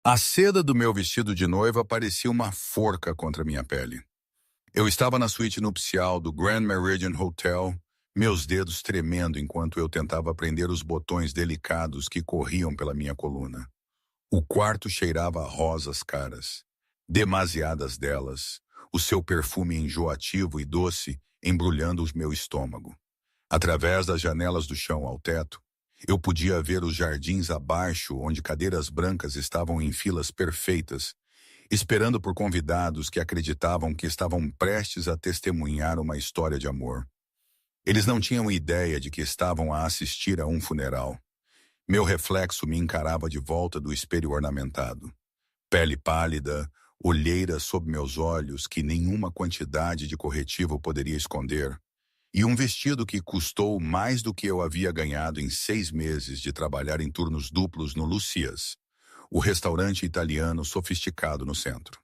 A seda do meu vestido de noiva parecia uma forca contra minha pele. Eu estava na suíte nupcial do Grand Meridian Hotel, meus dedos tremendo enquanto eu tentava prender os botões delicados que corriam pela minha coluna. O quarto cheirava a rosas caras, demasiadas delas, o seu perfume enjoativo e doce embrulhando o meu estômago. Através das janelas do chão ao teto, eu podia ver os jardins abaixo, onde cadeiras brancas estavam em filas perfeitas, esperando por convidados que acreditavam que estavam prestes a testemunhar uma história de amor. Eles não tinham ideia de que estavam a assistir a um funeral. Meu reflexo me encarava de volta do espelho ornamentado. Pele pálida, olheiras sob meus olhos que nenhuma quantidade de corretivo poderia esconder, e um vestido que custou mais do que eu havia ganhado em 6 meses de trabalhar em turnos duplos no Lucia's, o restaurante italiano sofisticado no centro.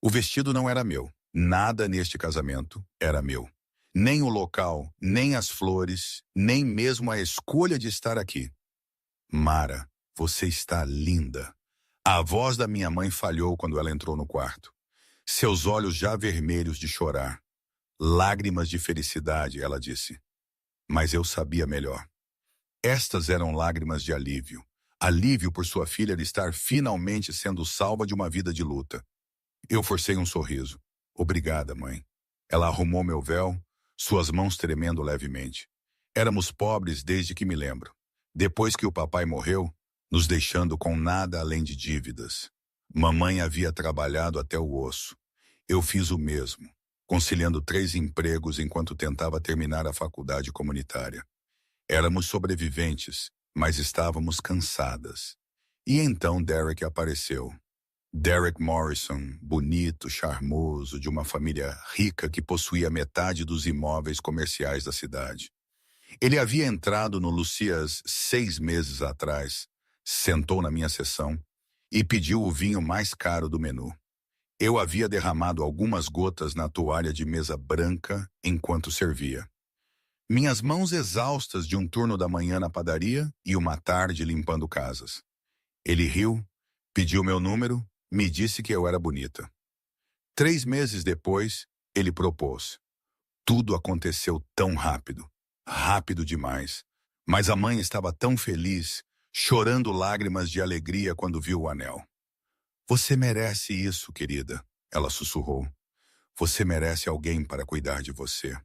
O vestido não era meu. Nada neste casamento era meu. Nem o local, nem as flores, nem mesmo a escolha de estar aqui. Mara, você está linda. A voz da minha mãe falhou quando ela entrou no quarto. Seus olhos já vermelhos de chorar. Lágrimas de felicidade, ela disse. Mas eu sabia melhor. Estas eram lágrimas de alívio. Alívio por sua filha estar finalmente sendo salva de uma vida de luta. Eu forcei um sorriso. Obrigada, mãe. Ela arrumou meu véu, suas mãos tremendo levemente. Éramos pobres desde que me lembro. Depois que o papai morreu, nos deixando com nada além de dívidas. Mamãe havia trabalhado até o osso. Eu fiz o mesmo, conciliando 3 empregos enquanto tentava terminar a faculdade comunitária. Éramos sobreviventes, mas estávamos cansadas. E então Derek apareceu. Derek Morrison, bonito, charmoso, de uma família rica que possuía metade dos imóveis comerciais da cidade. Ele havia entrado no Lucia's 6 meses atrás, sentou na minha sessão e pediu o vinho mais caro do menu. Eu havia derramado algumas gotas na toalha de mesa branca enquanto servia. Minhas mãos exaustas de um turno da manhã na padaria e uma tarde limpando casas. Ele riu, pediu meu número, me disse que eu era bonita. 3 meses depois, ele propôs. Tudo aconteceu tão rápido, rápido demais. Mas a mãe estava tão feliz, chorando lágrimas de alegria quando viu o anel. Você merece isso, querida, ela sussurrou. Você merece alguém para cuidar de você.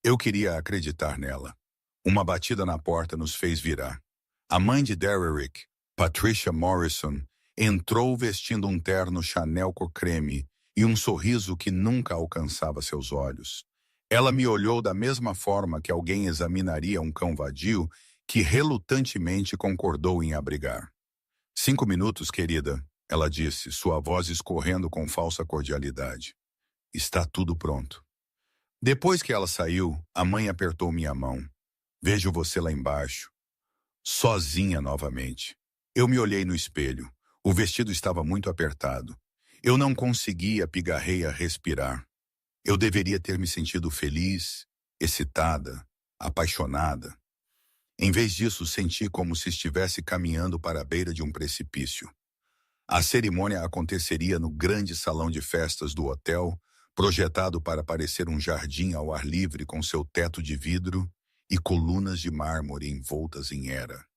Eu queria acreditar nela. Uma batida na porta nos fez virar. A mãe de Derek, Patricia Morrison, entrou vestindo um terno Chanel cor creme e um sorriso que nunca alcançava seus olhos. Ela me olhou da mesma forma que alguém examinaria um cão vadio que relutantemente concordou em abrigar. 5 minutos, querida, ela disse, sua voz escorrendo com falsa cordialidade. Está tudo pronto. Depois que ela saiu, a mãe apertou minha mão. Vejo você lá embaixo. Sozinha novamente. Eu me olhei no espelho. O vestido estava muito apertado. Eu não conseguia pigarreia respirar. Eu deveria ter me sentido feliz, excitada, apaixonada. Em vez disso, senti como se estivesse caminhando para a beira de um precipício. A cerimônia aconteceria no grande salão de festas do hotel, projetado para parecer um jardim ao ar livre com seu teto de vidro e colunas de mármore envoltas em era.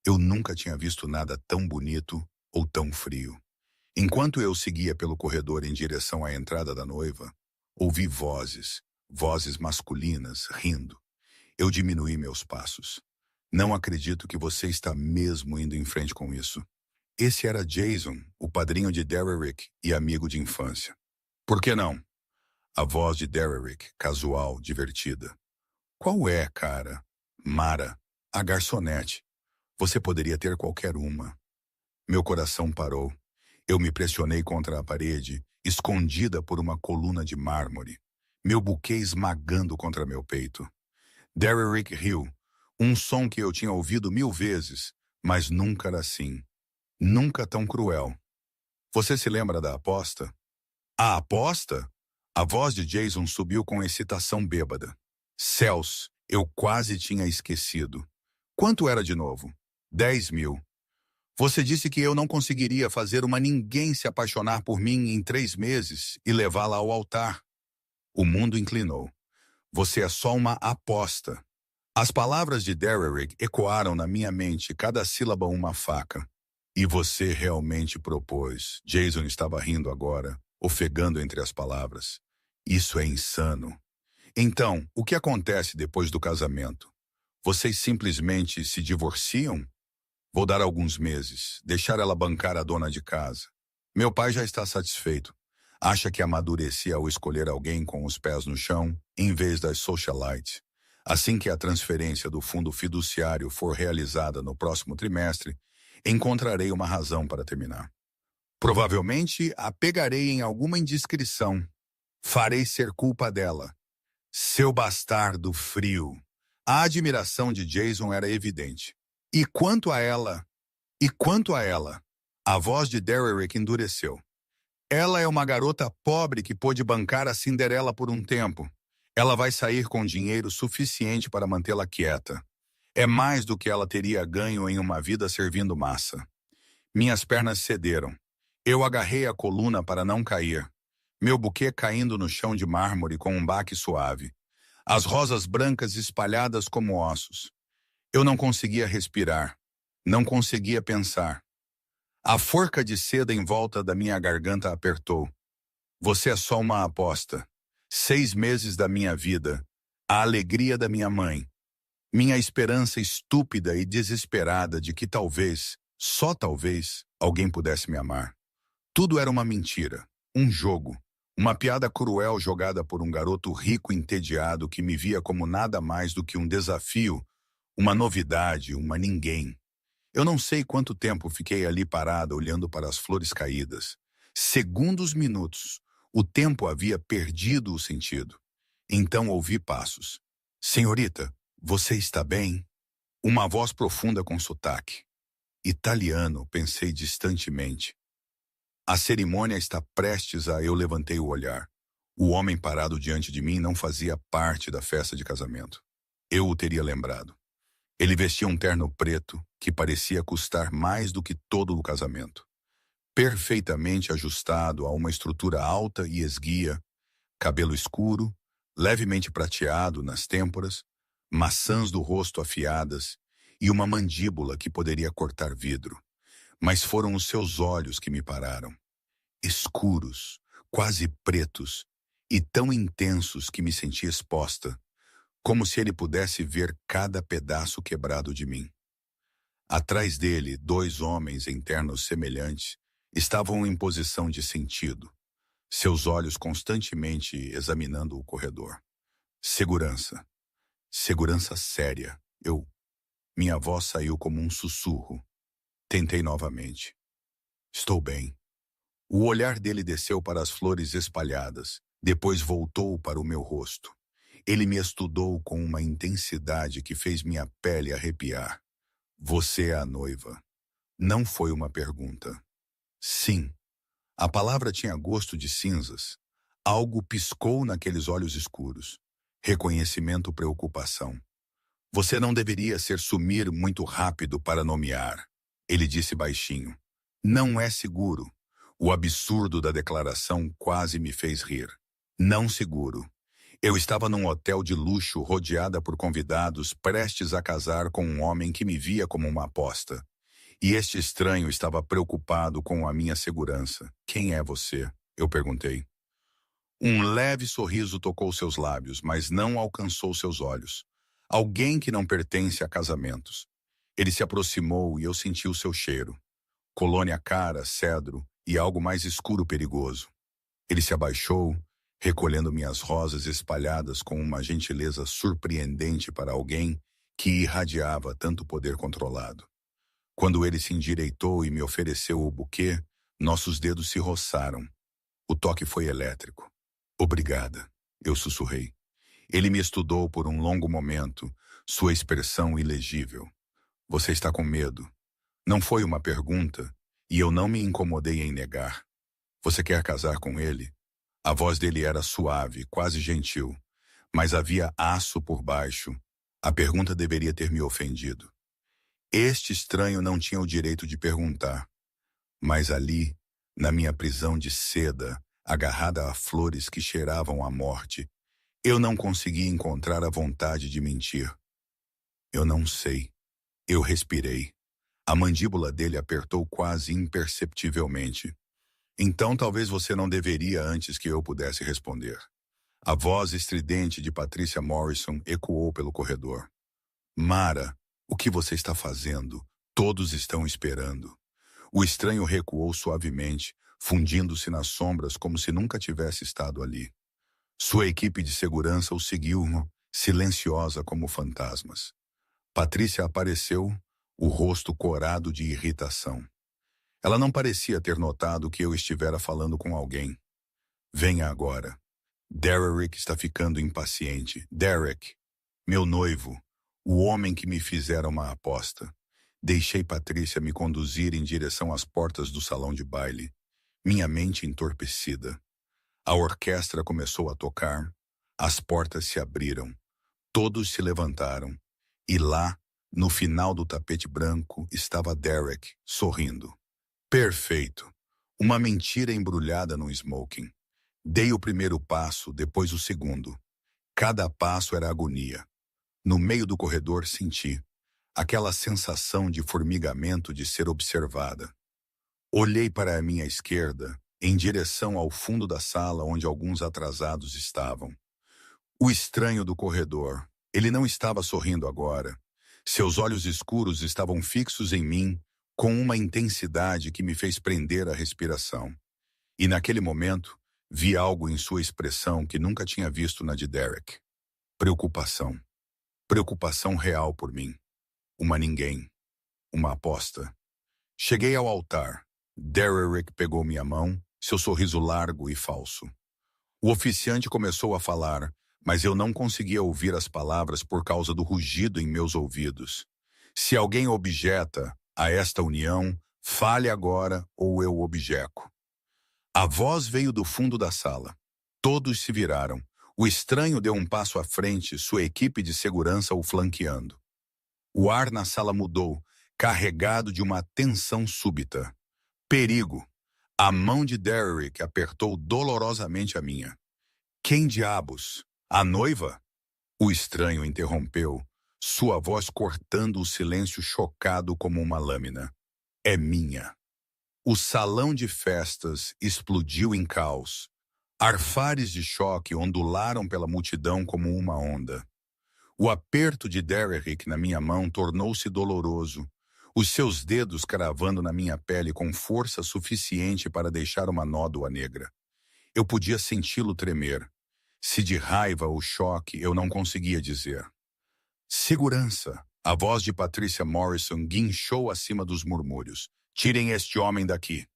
Eu nunca tinha visto nada tão bonito ou tão frio. Enquanto eu seguia pelo corredor em direção à entrada da noiva, ouvi vozes masculinas, rindo. Eu diminuí meus passos. Não acredito que você está mesmo indo em frente com isso. Esse era Jason, o padrinho de Derek e amigo de infância. Por que não? A voz de Derek, casual, divertida. Qual é, cara? Mara, a garçonete. Você poderia ter qualquer uma. Meu coração parou. Eu me pressionei contra a parede, escondida por uma coluna de mármore. Meu buquê esmagando contra meu peito. Derek riu, um som que eu tinha ouvido 1000 vezes, mas nunca era assim. Nunca tão cruel. Você se lembra da aposta? A aposta? A voz de Jason subiu com excitação bêbada. Céus, eu quase tinha esquecido. Quanto era de novo? 10 mil. Você disse que eu não conseguiria fazer uma ninguém se apaixonar por mim em 3 meses e levá-la ao altar. O mundo inclinou. Você é só uma aposta. As palavras de Derrick ecoaram na minha mente, cada sílaba uma faca. E você realmente propôs. Jason estava rindo agora, ofegando entre as palavras. Isso é insano. Então, o que acontece depois do casamento? Vocês simplesmente se divorciam? Vou dar alguns meses, deixar ela bancar a dona de casa. Meu pai já está satisfeito. Acha que amadureci ao escolher alguém com os pés no chão, em vez das socialites. Assim que a transferência do fundo fiduciário for realizada no próximo trimestre, encontrarei uma razão para terminar. Provavelmente a pegarei em alguma indiscrição. Farei ser culpa dela. Seu bastardo frio. A admiração de Jason era evidente. E quanto a ela? E quanto a ela? A voz de Derrick endureceu. Ela é uma garota pobre que pôde bancar a Cinderela por um tempo. Ela vai sair com dinheiro suficiente para mantê-la quieta. É mais do que ela teria ganho em uma vida servindo massa. Minhas pernas cederam. Eu agarrei a coluna para não cair. Meu buquê caindo no chão de mármore com um baque suave. As rosas brancas espalhadas como ossos. Eu não conseguia respirar. Não conseguia pensar. A forca de seda em volta da minha garganta apertou. Você é só uma aposta. 6 meses da minha vida. A alegria da minha mãe. Minha esperança estúpida e desesperada de que talvez, só talvez, alguém pudesse me amar. Tudo era uma mentira, um jogo, uma piada cruel jogada por um garoto rico e entediado que me via como nada mais do que um desafio, uma novidade, uma ninguém. Eu não sei quanto tempo fiquei ali parada olhando para as flores caídas. Segundos, minutos. O tempo havia perdido o sentido. Então ouvi passos. Senhorita, você está bem? Uma voz profunda com sotaque. Italiano, pensei distantemente. A cerimônia está prestes a... Eu levantei o olhar. O homem parado diante de mim não fazia parte da festa de casamento. Eu o teria lembrado. Ele vestia um terno preto que parecia custar mais do que todo o casamento. Perfeitamente ajustado a uma estrutura alta e esguia, cabelo escuro, levemente prateado nas têmporas, maçãs do rosto afiadas e uma mandíbula que poderia cortar vidro. Mas foram os seus olhos que me pararam. Escuros, quase pretos, e tão intensos que me senti exposta, como se ele pudesse ver cada pedaço quebrado de mim. Atrás dele, 2 homens em ternos semelhantes estavam em posição de sentido, seus olhos constantemente examinando o corredor. Segurança. Segurança séria. Minha voz saiu como um sussurro. Tentei novamente. Estou bem. O olhar dele desceu para as flores espalhadas, depois voltou para o meu rosto. Ele me estudou com uma intensidade que fez minha pele arrepiar. Você é a noiva. Não foi uma pergunta. Sim. A palavra tinha gosto de cinzas. Algo piscou naqueles olhos escuros. Reconhecimento, preocupação. Você não deveria sumir muito rápido para nomear. Ele disse baixinho. Não é seguro. O absurdo da declaração quase me fez rir. Não seguro. Eu estava num hotel de luxo rodeada por convidados prestes a casar com um homem que me via como uma aposta. E este estranho estava preocupado com a minha segurança. Quem é você? Eu perguntei. Um leve sorriso tocou seus lábios, mas não alcançou seus olhos. Alguém que não pertence a casamentos. Ele se aproximou e eu senti o seu cheiro. Colônia cara, cedro e algo mais escuro perigoso. Ele se abaixou, recolhendo minhas rosas espalhadas com uma gentileza surpreendente para alguém que irradiava tanto poder controlado. Quando ele se endireitou e me ofereceu o buquê, nossos dedos se roçaram. O toque foi elétrico. Obrigada, eu sussurrei. Ele me estudou por um longo momento, sua expressão ilegível. Você está com medo. Não foi uma pergunta, e eu não me incomodei em negar. Você quer casar com ele? A voz dele era suave, quase gentil, mas havia aço por baixo. A pergunta deveria ter me ofendido. Este estranho não tinha o direito de perguntar, mas ali, na minha prisão de seda, agarrada a flores que cheiravam a morte, eu não conseguia encontrar a vontade de mentir. Eu não sei. Eu respirei. A mandíbula dele apertou quase imperceptivelmente. Então talvez você não deveria antes que eu pudesse responder. A voz estridente de Patricia Morrison ecoou pelo corredor. Mara, o que você está fazendo? Todos estão esperando. O estranho recuou suavemente, fundindo-se nas sombras como se nunca tivesse estado ali. Sua equipe de segurança o seguiu, silenciosa como fantasmas. Patrícia apareceu, o rosto corado de irritação. Ela não parecia ter notado que eu estivera falando com alguém. Venha agora. Derek está ficando impaciente. Derek, meu noivo, o homem que me fizera uma aposta. Deixei Patrícia me conduzir em direção às portas do salão de baile, minha mente entorpecida. A orquestra começou a tocar, as portas se abriram, todos se levantaram, e lá, no final do tapete branco, estava Derek, sorrindo. Perfeito. Uma mentira embrulhada num smoking. Dei o primeiro passo, depois o segundo. Cada passo era agonia. No meio do corredor senti aquela sensação de formigamento de ser observada. Olhei para a minha esquerda, em direção ao fundo da sala onde alguns atrasados estavam. O estranho do corredor. Ele não estava sorrindo agora. Seus olhos escuros estavam fixos em mim, com uma intensidade que me fez prender a respiração. E naquele momento, vi algo em sua expressão que nunca tinha visto na de Derek. Preocupação. Preocupação real por mim. Uma ninguém. Uma aposta. Cheguei ao altar. Derek pegou minha mão, seu sorriso largo e falso. O oficiante começou a falar, mas eu não conseguia ouvir as palavras por causa do rugido em meus ouvidos. Se alguém objeta a esta união, fale agora ou eu objeco. A voz veio do fundo da sala. Todos se viraram. O estranho deu um passo à frente, sua equipe de segurança o flanqueando. O ar na sala mudou, carregado de uma tensão súbita. Perigo. A mão de Derek apertou dolorosamente a minha. Quem diabos? A noiva? O estranho interrompeu, sua voz cortando o silêncio chocado como uma lâmina. É minha. O salão de festas explodiu em caos. Arfares de choque ondularam pela multidão como uma onda. O aperto de Derek na minha mão tornou-se doloroso, os seus dedos cravando na minha pele com força suficiente para deixar uma nódoa negra. Eu podia senti-lo tremer. Se de raiva ou choque, eu não conseguia dizer. Segurança! A voz de Patricia Morrison guinchou acima dos murmúrios. Tirem este homem daqui.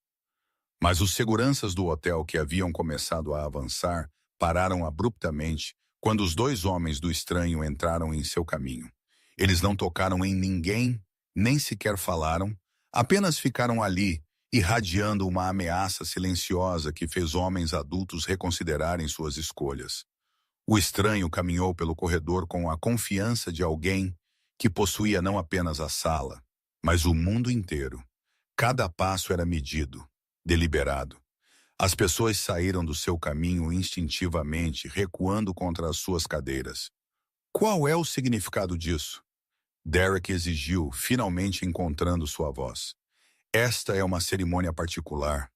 Mas os seguranças do hotel que haviam começado a avançar pararam abruptamente quando os dois homens do estranho entraram em seu caminho. Eles não tocaram em ninguém, nem sequer falaram, apenas ficaram ali, irradiando uma ameaça silenciosa que fez homens adultos reconsiderarem suas escolhas. O estranho caminhou pelo corredor com a confiança de alguém que possuía não apenas a sala, mas o mundo inteiro. Cada passo era medido, deliberado. As pessoas saíram do seu caminho instintivamente, recuando contra as suas cadeiras. Qual é o significado disso? Derek exigiu, finalmente encontrando sua voz. Esta é uma cerimônia particular.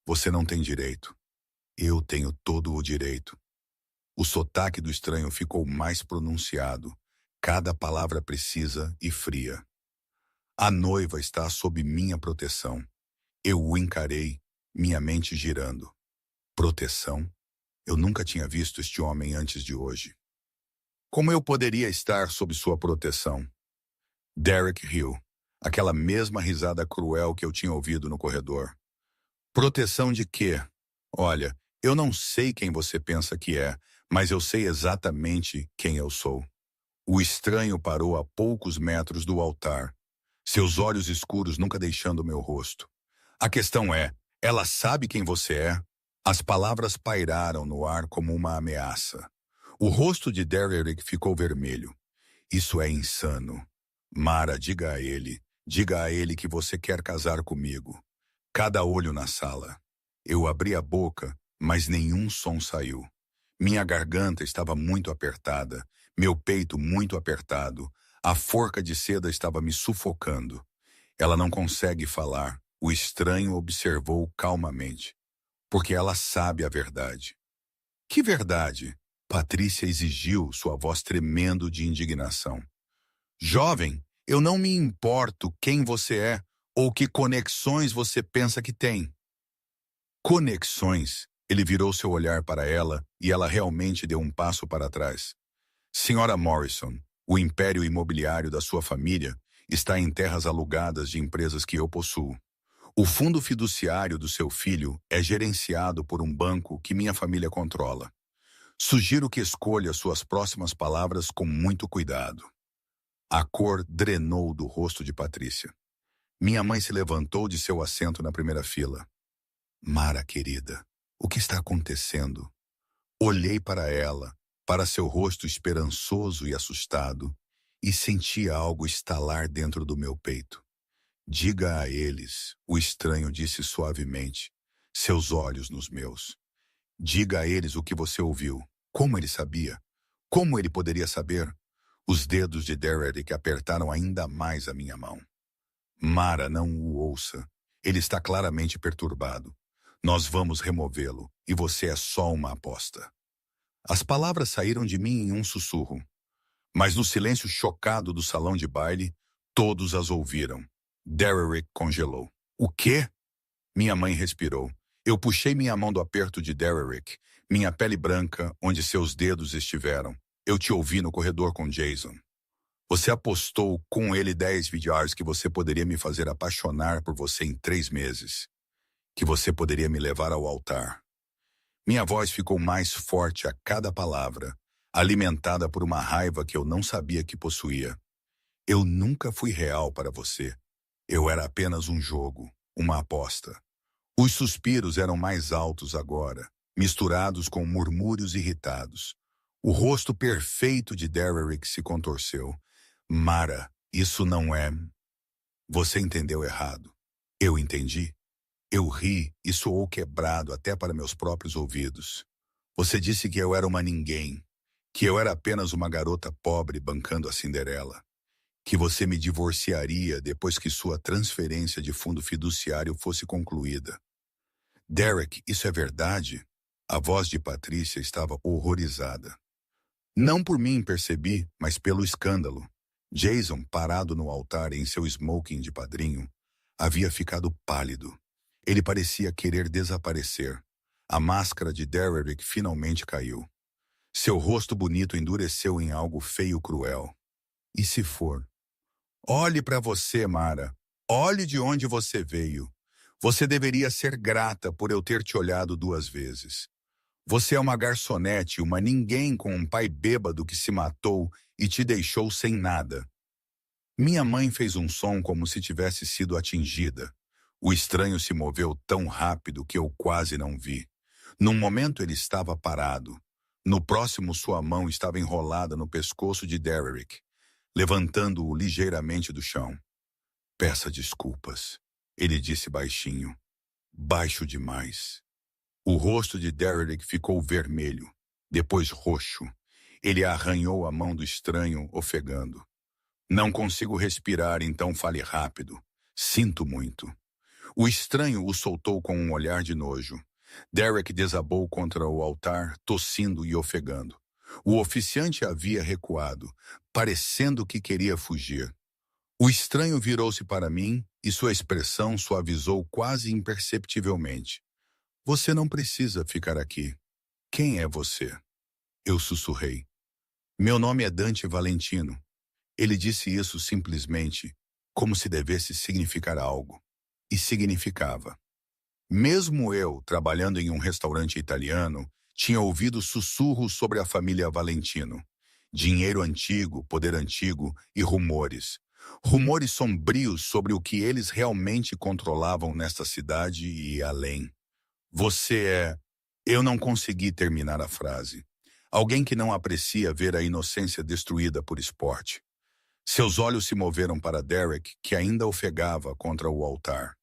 Você não tem direito. Eu tenho todo o direito. O sotaque do estranho ficou mais pronunciado, cada palavra precisa e fria. A noiva está sob minha proteção. Eu o encarei, minha mente girando. Proteção? Eu nunca tinha visto este homem antes de hoje. Como eu poderia estar sob sua proteção? Derek riu, aquela mesma risada cruel que eu tinha ouvido no corredor. Proteção de quê? Olha, eu não sei quem você pensa que é, mas eu sei exatamente quem eu sou. O estranho parou a poucos metros do altar, seus olhos escuros nunca deixando meu rosto. A questão é, ela sabe quem você é? As palavras pairaram no ar como uma ameaça. O rosto de Derek ficou vermelho. Isso é insano. Mara, diga a ele, Diga a ele que você quer casar comigo. Cada olho na sala. Eu abri a boca, mas nenhum som saiu. Minha garganta estava muito apertada, meu peito muito apertado. A forca de seda estava me sufocando. Ela não consegue falar, o estranho observou calmamente. Porque ela sabe a verdade. Que verdade? Patrícia exigiu, sua voz tremendo de indignação. Jovem, eu não me importo quem você é ou que conexões você pensa que tem. Conexões? Ele virou seu olhar para ela e ela realmente deu um passo para trás. Senhora Morrison, o império imobiliário da sua família está em terras alugadas de empresas que eu possuo. O fundo fiduciário do seu filho é gerenciado por um banco que minha família controla. Sugiro que escolha suas próximas palavras com muito cuidado. A cor drenou do rosto de Patrícia. Minha mãe se levantou de seu assento na primeira fila. Mara, querida, o que está acontecendo? Olhei para ela, para seu rosto esperançoso e assustado, e senti algo estalar dentro do meu peito. Diga a eles, o estranho disse suavemente, seus olhos nos meus. Diga a eles o que você ouviu. Como ele sabia? Como ele poderia saber? Os dedos de Derek apertaram ainda mais a minha mão. Mara, não o ouça. Ele está claramente perturbado. Nós vamos removê-lo, e você é só uma aposta. As palavras saíram de mim em um sussurro. Mas no silêncio chocado do salão de baile, todos as ouviram. Derek congelou. O quê? Minha mãe respirou. Eu puxei minha mão do aperto de Derek, minha pele branca, onde seus dedos estiveram. Eu te ouvi no corredor com Jason. Você apostou com ele 10 VDRs que você poderia me fazer apaixonar por você em 3 meses. Que você poderia me levar ao altar. Minha voz ficou mais forte a cada palavra, alimentada por uma raiva que eu não sabia que possuía. Eu nunca fui real para você. Eu era apenas um jogo, uma aposta. Os suspiros eram mais altos agora, misturados com murmúrios irritados. O rosto perfeito de Derek se contorceu. Mara, isso não é... Você entendeu errado. Eu entendi. Eu ri e soou quebrado até para meus próprios ouvidos. Você disse que eu era uma ninguém, que eu era apenas uma garota pobre bancando a Cinderela, que você me divorciaria depois que sua transferência de fundo fiduciário fosse concluída. Derek, isso é verdade? A voz de Patrícia estava horrorizada. Não por mim, percebi, mas pelo escândalo. Jason, parado no altar em seu smoking de padrinho, havia ficado pálido. Ele parecia querer desaparecer. A máscara de Derek finalmente caiu. Seu rosto bonito endureceu em algo feio cruel. E se for? Olhe para você, Mara. Olhe de onde você veio. Você deveria ser grata por eu ter te olhado 2 vezes. Você é uma garçonete, uma ninguém com um pai bêbado que se matou e te deixou sem nada. Minha mãe fez um som como se tivesse sido atingida. O estranho se moveu tão rápido que eu quase não vi. Num momento ele estava parado. No próximo sua mão estava enrolada no pescoço de Derek, levantando-o ligeiramente do chão. Peça desculpas, ele disse baixinho. Baixo demais. O rosto de Derek ficou vermelho, depois roxo. Ele arranhou a mão do estranho, ofegando. Não consigo respirar, então fale rápido. Sinto muito. O estranho o soltou com um olhar de nojo. Derek desabou contra o altar, tossindo e ofegando. O oficiante havia recuado, parecendo que queria fugir. O estranho virou-se para mim e sua expressão suavizou quase imperceptivelmente. Você não precisa ficar aqui. Quem é você? Eu sussurrei. Meu nome é Dante Valentino. Ele disse isso simplesmente, como se devesse significar algo. E significava. Mesmo eu, trabalhando em um restaurante italiano, tinha ouvido sussurros sobre a família Valentino. Dinheiro antigo, poder antigo e rumores. Rumores sombrios sobre o que eles realmente controlavam nesta cidade e além. Você é... Eu não consegui terminar a frase. Alguém que não aprecia ver a inocência destruída por esporte. Seus olhos se moveram para Derek, que ainda ofegava contra o altar.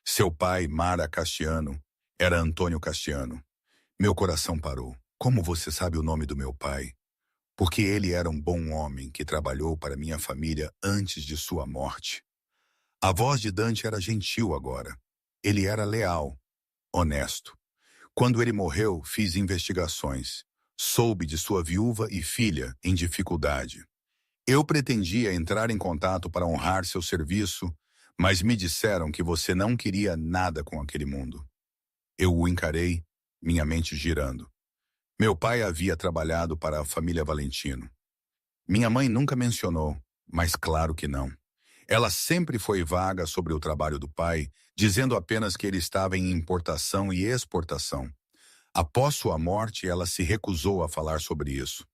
Seu pai, Mara Castiano, era Antônio Castiano. Meu coração parou. Como você sabe o nome do meu pai? Porque ele era um bom homem que trabalhou para minha família antes de sua morte. A voz de Dante era gentil agora. Ele era leal, honesto. Quando ele morreu, fiz investigações. Soube de sua viúva e filha em dificuldade. Eu pretendia entrar em contato para honrar seu serviço, mas me disseram que você não queria nada com aquele mundo. Eu o encarei, minha mente girando. Meu pai havia trabalhado para a família Valentino. Minha mãe nunca mencionou, mas claro que não. Ela sempre foi vaga sobre o trabalho do pai, dizendo apenas que ele estava em importação e exportação. Após sua morte, ela se recusou a falar sobre isso.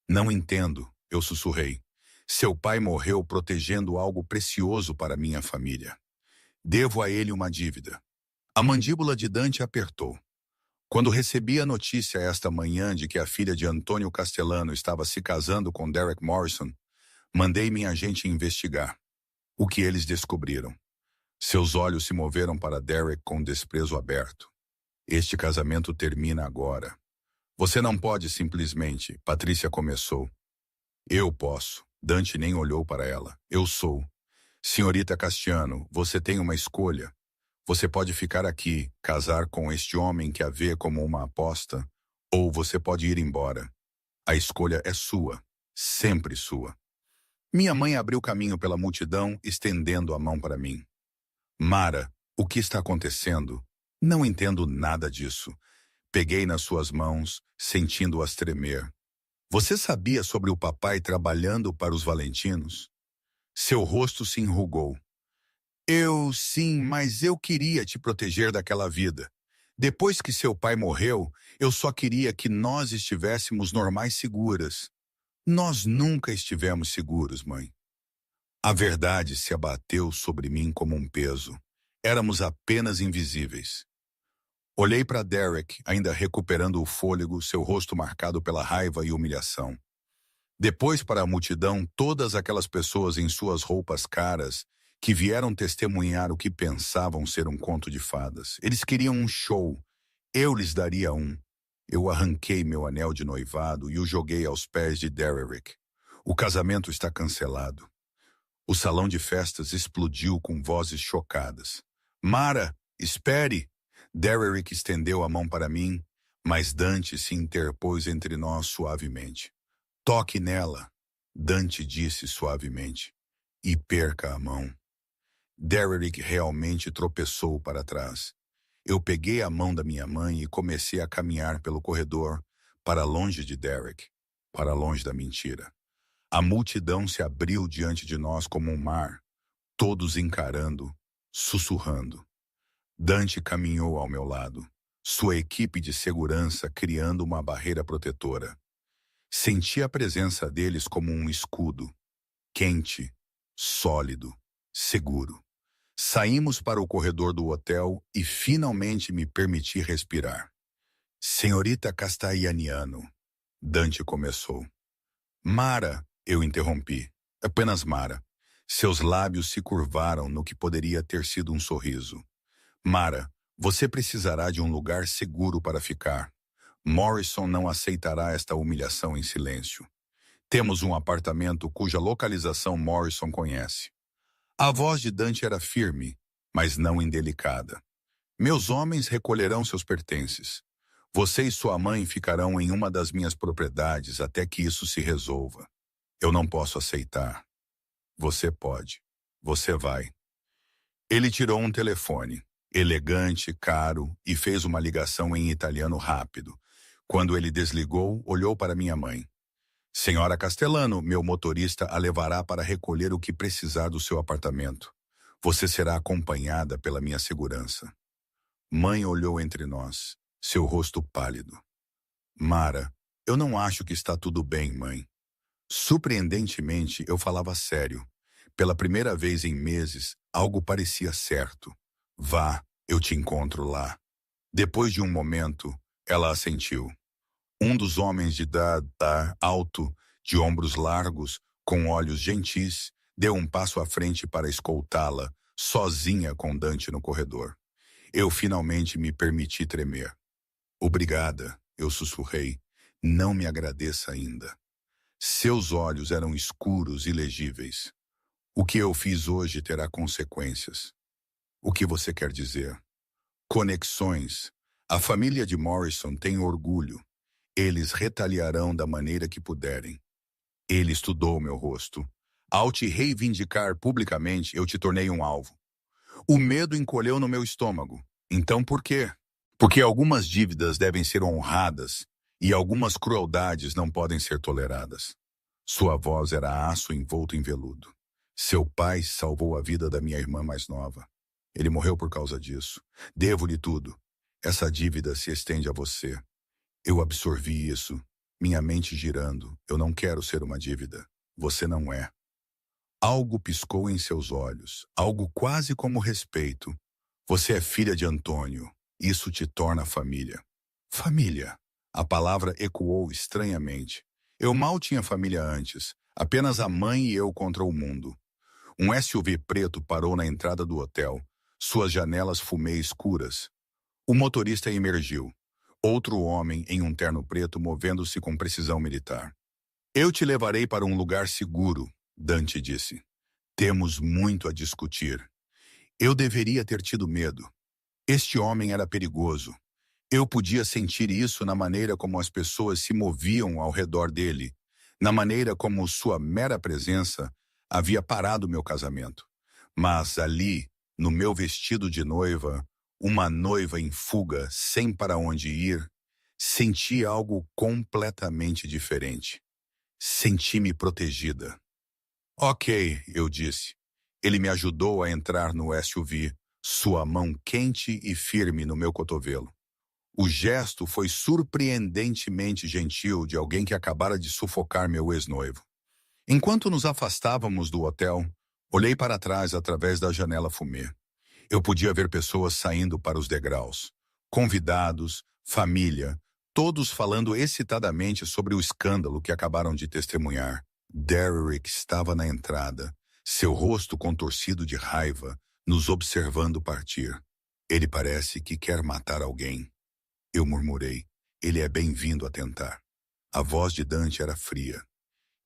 Não entendo, eu sussurrei. Seu pai morreu protegendo algo precioso para minha família. Devo a ele uma dívida. A mandíbula de Dante apertou. Quando recebi a notícia esta manhã de que a filha de Antônio Castellano estava se casando com Derek Morrison, mandei minha agente investigar. O que eles descobriram? Seus olhos se moveram para Derek com desprezo aberto. Este casamento termina agora. Você não pode simplesmente, Patrícia começou. Eu posso. Dante nem olhou para ela. Eu sou. Senhorita Castiano, você tem uma escolha. Você pode ficar aqui, casar com este homem que a vê como uma aposta, ou você pode ir embora. A escolha é sua, sempre sua. Minha mãe abriu caminho pela multidão, estendendo a mão para mim. Mara, o que está acontecendo? Não entendo nada disso. Peguei nas suas mãos, sentindo-as tremer. Você sabia sobre o papai trabalhando para os Valentinos? Seu rosto se enrugou. Sim, mas eu queria te proteger daquela vida. Depois que seu pai morreu, eu só queria que nós estivéssemos normais seguras. Nós nunca estivemos seguros, mãe. A verdade se abateu sobre mim como um peso. Éramos apenas invisíveis. Olhei para Derek, ainda recuperando o fôlego, seu rosto marcado pela raiva e humilhação. Depois para a multidão, todas aquelas pessoas em suas roupas caras, que vieram testemunhar o que pensavam ser um conto de fadas. Eles queriam um show. Eu lhes daria um. Eu arranquei meu anel de noivado e o joguei aos pés de Derek. O casamento está cancelado. O salão de festas explodiu com vozes chocadas. Mara, espere! Derek estendeu a mão para mim, mas Dante se interpôs entre nós suavemente. Toque nela, Dante disse suavemente, e perca a mão. Derek realmente tropeçou para trás. Eu peguei a mão da minha mãe e comecei a caminhar pelo corredor, para longe de Derek, para longe da mentira. A multidão se abriu diante de nós como um mar, todos encarando, sussurrando. Dante caminhou ao meu lado, sua equipe de segurança criando uma barreira protetora. Senti a presença deles como um escudo, quente, sólido, seguro. Saímos para o corredor do hotel e finalmente me permiti respirar. Senhorita Castellaniano, Dante começou. Mara, eu interrompi. Apenas Mara. Seus lábios se curvaram no que poderia ter sido um sorriso. Mara, você precisará de um lugar seguro para ficar. Morrison não aceitará esta humilhação em silêncio. Temos um apartamento cuja localização Morrison conhece. A voz de Dante era firme, mas não indelicada. Meus homens recolherão seus pertences. Você e sua mãe ficarão em uma das minhas propriedades até que isso se resolva. Eu não posso aceitar. Você pode. Você vai. Ele tirou um telefone, elegante, caro, e fez uma ligação em italiano rápido. Quando ele desligou, olhou para minha mãe. Senhora Castellano, meu motorista a levará para recolher o que precisar do seu apartamento. Você será acompanhada pela minha segurança. Mãe olhou entre nós, seu rosto pálido. Mara, eu não acho que está tudo bem, mãe. Surpreendentemente, eu falava sério. Pela primeira vez em meses, algo parecia certo. Vá, eu te encontro lá. Depois de um momento, ela assentiu. Um dos homens de idade alto, de ombros largos, Com olhos gentis, deu um passo à frente para escoltá-la, sozinha com Dante no corredor. Eu finalmente me permiti tremer. Obrigada, eu sussurrei. Não me agradeça ainda. Seus olhos eram escuros e legíveis. O que eu fiz hoje terá consequências. O que você quer dizer? Conexões. A família de Morrison tem orgulho. Eles retaliarão da maneira que puderem. Ele estudou meu rosto. Ao te reivindicar publicamente, eu te tornei um alvo. O medo encolheu no meu estômago. Então por quê? Porque algumas dívidas devem ser honradas e algumas crueldades não podem ser toleradas. Sua voz era aço envolto em veludo. Seu pai salvou a vida da minha irmã mais nova. Ele morreu por causa disso. Devo-lhe tudo. Essa dívida se estende a você. Eu absorvi isso, minha mente girando. Eu não quero ser uma dívida. Você não é. Algo piscou em seus olhos, algo quase como respeito. Você é filha de Antônio. Isso te torna família. Família. A palavra ecoou estranhamente. Eu mal tinha família antes, apenas a mãe e eu contra o mundo. Um SUV preto parou na entrada do hotel, suas janelas fumê escuras. O motorista emergiu. Outro homem em um terno preto movendo-se com precisão militar. Eu te levarei para um lugar seguro, Dante disse. Temos muito a discutir. Eu deveria ter tido medo. Este homem era perigoso. Eu podia sentir isso na maneira como as pessoas se moviam ao redor dele, na maneira como sua mera presença havia parado meu casamento. Mas ali, no meu vestido de noiva, uma noiva em fuga, sem para onde ir, senti algo completamente diferente. Senti-me protegida. Ok, eu disse. Ele me ajudou a entrar no SUV, sua mão quente e firme no meu cotovelo. O gesto foi surpreendentemente gentil de alguém que acabara de sufocar meu ex-noivo. Enquanto nos afastávamos do hotel, olhei para trás através da janela fumê. Eu podia ver pessoas saindo para os degraus. Convidados, família, todos falando excitadamente sobre o escândalo que acabaram de testemunhar. Derrick estava na entrada, seu rosto contorcido de raiva, nos observando partir. Ele parece que quer matar alguém. Eu murmurei. Ele é bem-vindo a tentar. A voz de Dante era fria.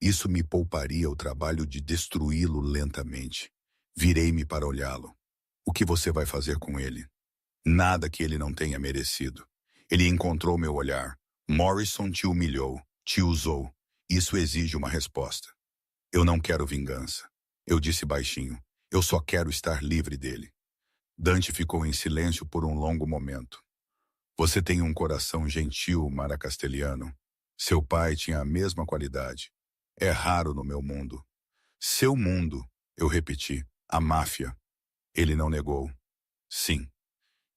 Isso me pouparia o trabalho de destruí-lo lentamente. Virei-me para olhá-lo. O que você vai fazer com ele? Nada que ele não tenha merecido. Ele encontrou meu olhar. Morrison te humilhou, te usou. Isso exige uma resposta. Eu não quero vingança. Eu disse baixinho. Eu só quero estar livre dele. Dante ficou em silêncio por um longo momento. Você tem um coração gentil, Mara Castelhano. Seu pai tinha a mesma qualidade. É raro no meu mundo. Seu mundo, eu repeti, a máfia. Ele não negou. Sim.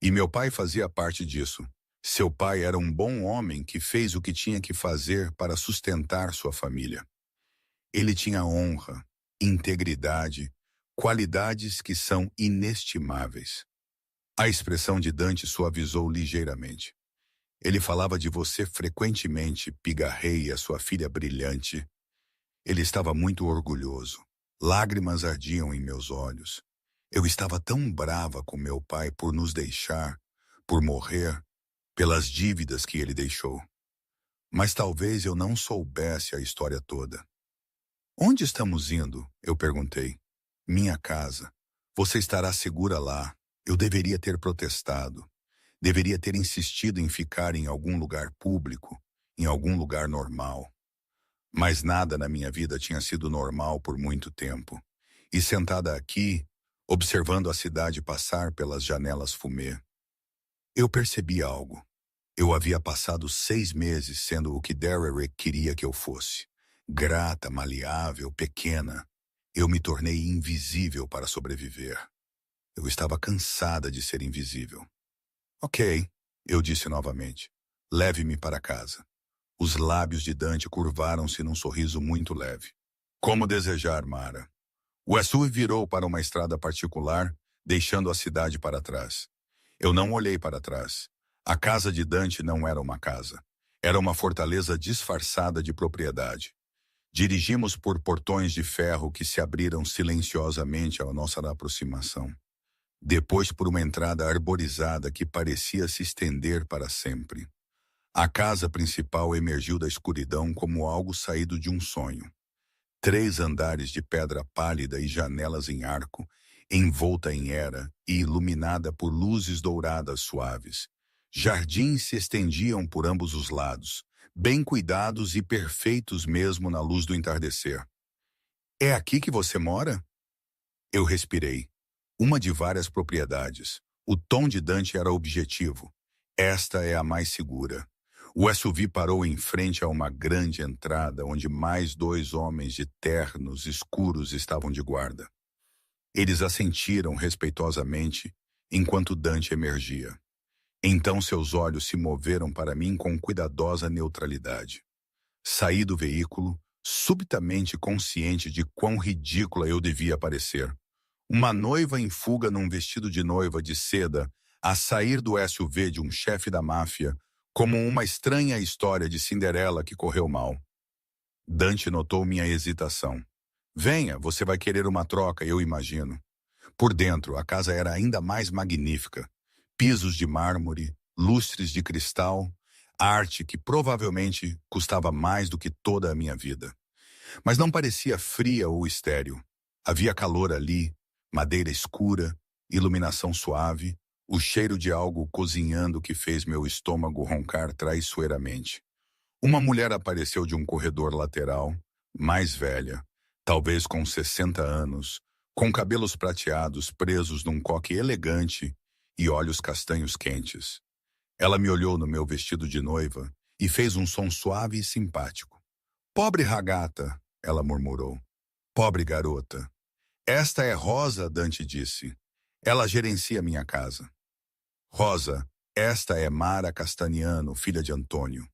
E meu pai fazia parte disso. Seu pai era um bom homem que fez o que tinha que fazer para sustentar sua família. Ele tinha honra, integridade, qualidades que são inestimáveis. A expressão de Dante suavizou ligeiramente. Ele falava de você frequentemente, pigarreia, sua filha brilhante. Ele estava muito orgulhoso. Lágrimas ardiam em meus olhos. Eu estava tão brava com meu pai por nos deixar, por morrer, pelas dívidas que ele deixou. Mas talvez eu não soubesse a história toda. Onde estamos indo? Eu perguntei. Minha casa. Você estará segura lá. Eu deveria ter protestado. Deveria ter insistido em ficar em algum lugar público, em algum lugar normal. Mas nada na minha vida tinha sido normal por muito tempo. E sentada aqui, observando a cidade passar pelas janelas fumê, eu percebi algo. Eu havia passado 6 meses sendo o que Derrick queria que eu fosse. Grata, maleável, pequena. Eu me tornei invisível para sobreviver. Eu estava cansada de ser invisível. Ok, eu disse novamente. Leve-me para casa. Os lábios de Dante curvaram-se num sorriso muito leve. Como desejar, Mara. O SUV virou para uma estrada particular, deixando a cidade para trás. Eu não olhei para trás. A casa de Dante não era uma casa. Era uma fortaleza disfarçada de propriedade. Dirigimos por portões de ferro que se abriram silenciosamente à nossa aproximação. Depois por uma entrada arborizada que parecia se estender para sempre. A casa principal emergiu da escuridão como algo saído de um sonho. 3 andares de pedra pálida e janelas em arco, envolta em era e iluminada por luzes douradas suaves. Jardins se estendiam por ambos os lados, bem cuidados e perfeitos mesmo na luz do entardecer. É aqui que você mora? Eu respirei. Uma de várias propriedades. O tom de Dante era objetivo. Esta é a mais segura. O SUV parou em frente a uma grande entrada onde mais 2 homens de ternos escuros estavam de guarda. Eles assentiram respeitosamente enquanto Dante emergia. Então seus olhos se moveram para mim com cuidadosa neutralidade. Saí do veículo, subitamente consciente de quão ridícula eu devia parecer. Uma noiva em fuga num vestido de noiva de seda a sair do SUV de um chefe da máfia, como uma estranha história de Cinderela que correu mal. Dante notou minha hesitação. Venha, você vai querer uma troca, eu imagino. Por dentro, a casa era ainda mais magnífica. Pisos de mármore, lustres de cristal, arte que provavelmente custava mais do que toda a minha vida. Mas não parecia fria ou estéril. Havia calor ali, madeira escura, iluminação suave, o cheiro de algo cozinhando que fez meu estômago roncar traiçoeiramente. Uma mulher apareceu de um corredor lateral, mais velha, talvez com 60 anos, com cabelos prateados presos num coque elegante e olhos castanhos quentes. Ela me olhou no meu vestido de noiva e fez um som suave e simpático. Pobre ragata, ela murmurou. Pobre garota. Esta é Rosa, Dante disse. Ela gerencia minha casa. Rosa, esta é Mara Castaniano, filha de Antônio.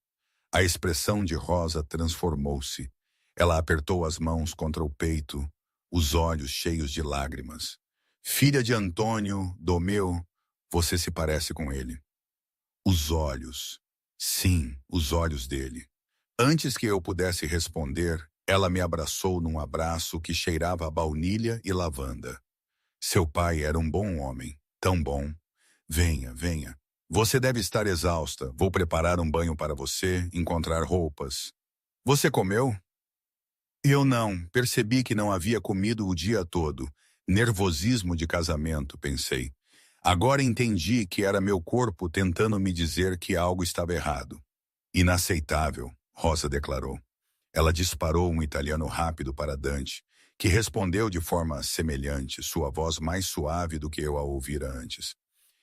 A expressão de Rosa transformou-se. Ela apertou as mãos contra o peito, os olhos cheios de lágrimas. Filha de Antônio, do meu, você se parece com ele. Os olhos. Sim, os olhos dele. Antes que eu pudesse responder, ela me abraçou num abraço que cheirava a baunilha e lavanda. Seu pai era um bom homem, tão bom. Venha, venha. Você deve estar exausta. Vou preparar um banho para você, encontrar roupas. Você comeu? Eu não. Percebi que não havia comido o dia todo. Nervosismo de casamento, pensei. Agora entendi que era meu corpo tentando me dizer que algo estava errado. Inaceitável, Rosa declarou. Ela disparou um italiano rápido para Dante, que respondeu de forma semelhante, sua voz mais suave do que eu a ouvira antes.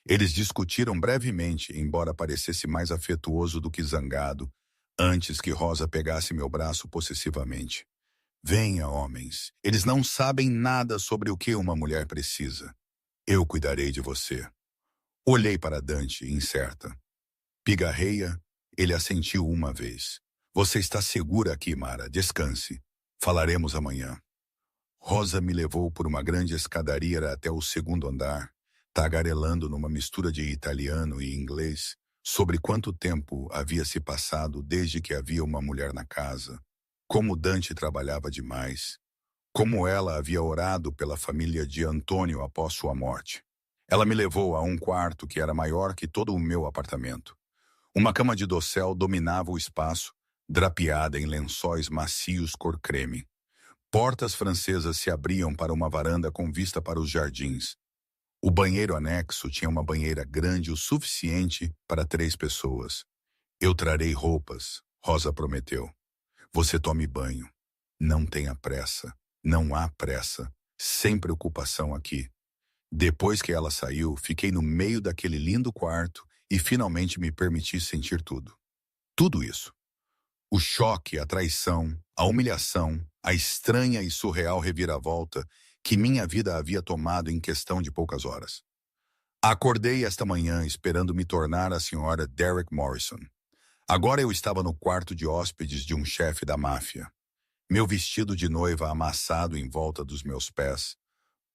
Eles discutiram brevemente, embora parecesse mais afetuoso do que zangado, antes que Rosa pegasse meu braço possessivamente. Venha, homens. Eles não sabem nada sobre o que uma mulher precisa. Eu cuidarei de você. Olhei para Dante, incerta. Pigarreia, ele assentiu uma vez. Você está segura aqui, Mara. Descanse. Falaremos amanhã. Rosa me levou por uma grande escadaria até o 2º andar, tagarelando numa mistura de italiano e inglês sobre quanto tempo havia se passado desde que havia uma mulher na casa, como Dante trabalhava demais, como ela havia orado pela família de Antônio após sua morte. Ela me levou a um quarto que era maior que todo o meu apartamento. Uma cama de dossel dominava o espaço, drapeada em lençóis macios cor creme. Portas francesas se abriam para uma varanda com vista para os jardins. O banheiro anexo tinha uma banheira grande o suficiente para 3 pessoas. Eu trarei roupas, Rosa prometeu. Você tome banho. Não tenha pressa. Não há pressa. Sem preocupação aqui. Depois que ela saiu, fiquei no meio daquele lindo quarto e finalmente me permiti sentir tudo. Tudo isso. O choque, a traição, a humilhação, a estranha e surreal reviravolta que minha vida havia tomado em questão de poucas horas. Acordei esta manhã esperando me tornar a senhora Derek Morrison. Agora eu estava no quarto de hóspedes de um chefe da máfia. Meu vestido de noiva amassado em volta dos meus pés.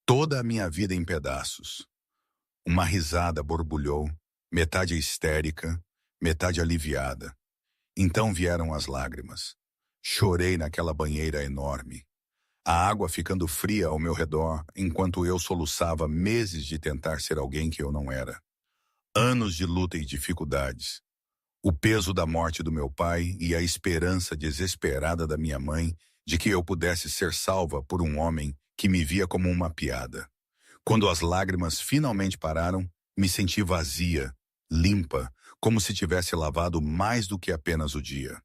Toda a minha vida em pedaços. Uma risada borbulhou, metade histérica, metade aliviada. Então vieram as lágrimas. Chorei naquela banheira enorme. A água ficando fria ao meu redor, enquanto eu soluçava meses de tentar ser alguém que eu não era. Anos de luta e dificuldades. O peso da morte do meu pai e a esperança desesperada da minha mãe de que eu pudesse ser salva por um homem que me via como uma piada. Quando as lágrimas finalmente pararam, me senti vazia, limpa, como se tivesse lavado mais do que apenas o dia.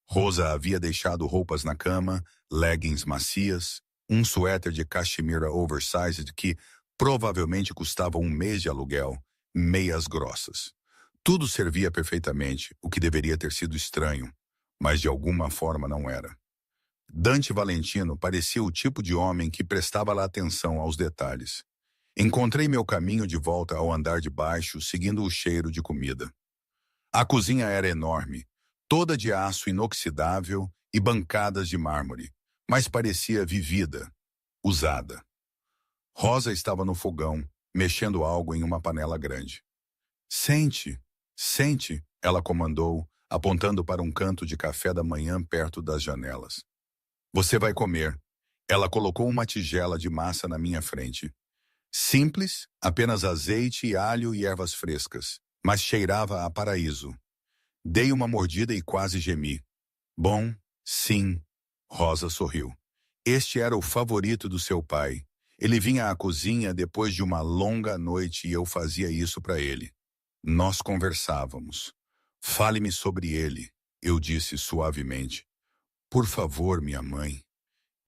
Rosa havia deixado roupas na cama, leggings macias, um suéter de cachemira oversized que provavelmente custava um mês de aluguel, meias grossas. Tudo servia perfeitamente, o que deveria ter sido estranho, mas de alguma forma não era. Dante Valentino parecia o tipo de homem que prestava atenção aos detalhes. Encontrei meu caminho de volta ao andar de baixo, seguindo o cheiro de comida. A cozinha era enorme, toda de aço inoxidável e bancadas de mármore, mas parecia vivida, usada. Rosa estava no fogão, mexendo algo em uma panela grande. Sente, sente, ela comandou, apontando para um canto de café da manhã perto das janelas. Você vai comer. Ela colocou uma tigela de massa na minha frente. Simples, apenas azeite, alho e ervas frescas, mas cheirava a paraíso. Dei uma mordida e quase gemi. Bom, sim, Rosa sorriu. Este era o favorito do seu pai. Ele vinha à cozinha depois de uma longa noite e eu fazia isso para ele. Nós conversávamos. Fale-me sobre ele, eu disse suavemente. Por favor, minha mãe.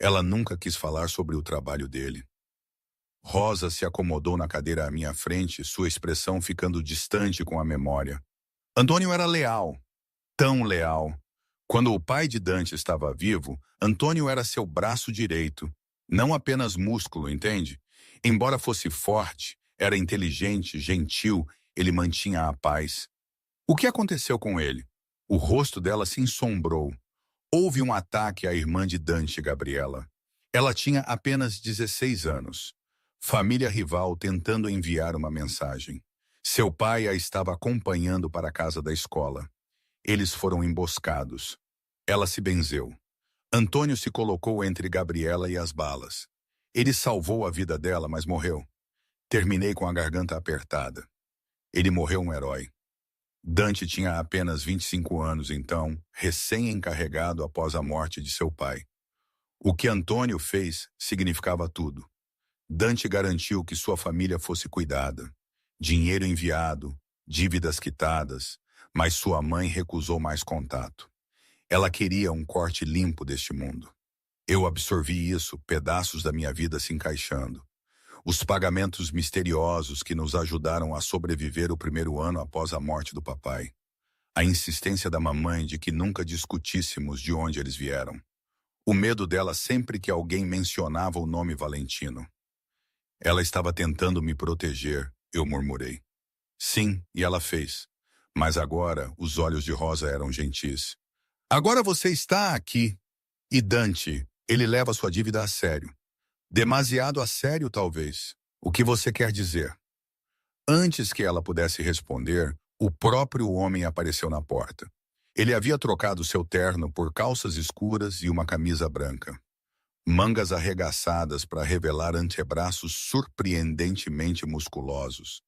Ela nunca quis falar sobre o trabalho dele. Rosa se acomodou na cadeira à minha frente, sua expressão ficando distante com a memória. Antônio era leal, tão leal. Quando o pai de Dante estava vivo, Antônio era seu braço direito. Não apenas músculo, entende? Embora fosse forte, era inteligente, gentil, ele mantinha a paz. O que aconteceu com ele? O rosto dela se ensombrou. Houve um ataque à irmã de Dante, Gabriela. Ela tinha apenas 16 anos. Família rival tentando enviar uma mensagem. Seu pai a estava acompanhando para a casa da escola. Eles foram emboscados. Ela se benzeu. Antônio se colocou entre Gabriela e as balas. Ele salvou a vida dela, mas morreu. Terminei com a garganta apertada. Ele morreu um herói. Dante tinha apenas 25 anos, então, recém-encarregado após a morte de seu pai. O que Antônio fez significava tudo. Dante garantiu que sua família fosse cuidada. Dinheiro enviado, dívidas quitadas, mas sua mãe recusou mais contato. Ela queria um corte limpo deste mundo. Eu absorvi isso, pedaços da minha vida se encaixando. Os pagamentos misteriosos que nos ajudaram a sobreviver o primeiro ano após a morte do papai. A insistência da mamãe de que nunca discutíssemos de onde eles vieram. O medo dela sempre que alguém mencionava o nome Valentino. Ela estava tentando me proteger, eu murmurei. Sim, e ela fez. Mas agora os olhos de Rosa eram gentis. Agora você está aqui. E Dante, ele leva sua dívida a sério. Demasiado a sério, talvez. O que você quer dizer? Antes que ela pudesse responder, o próprio homem apareceu na porta. Ele havia trocado seu terno por calças escuras e uma camisa branca. Mangas arregaçadas para revelar antebraços surpreendentemente musculosos.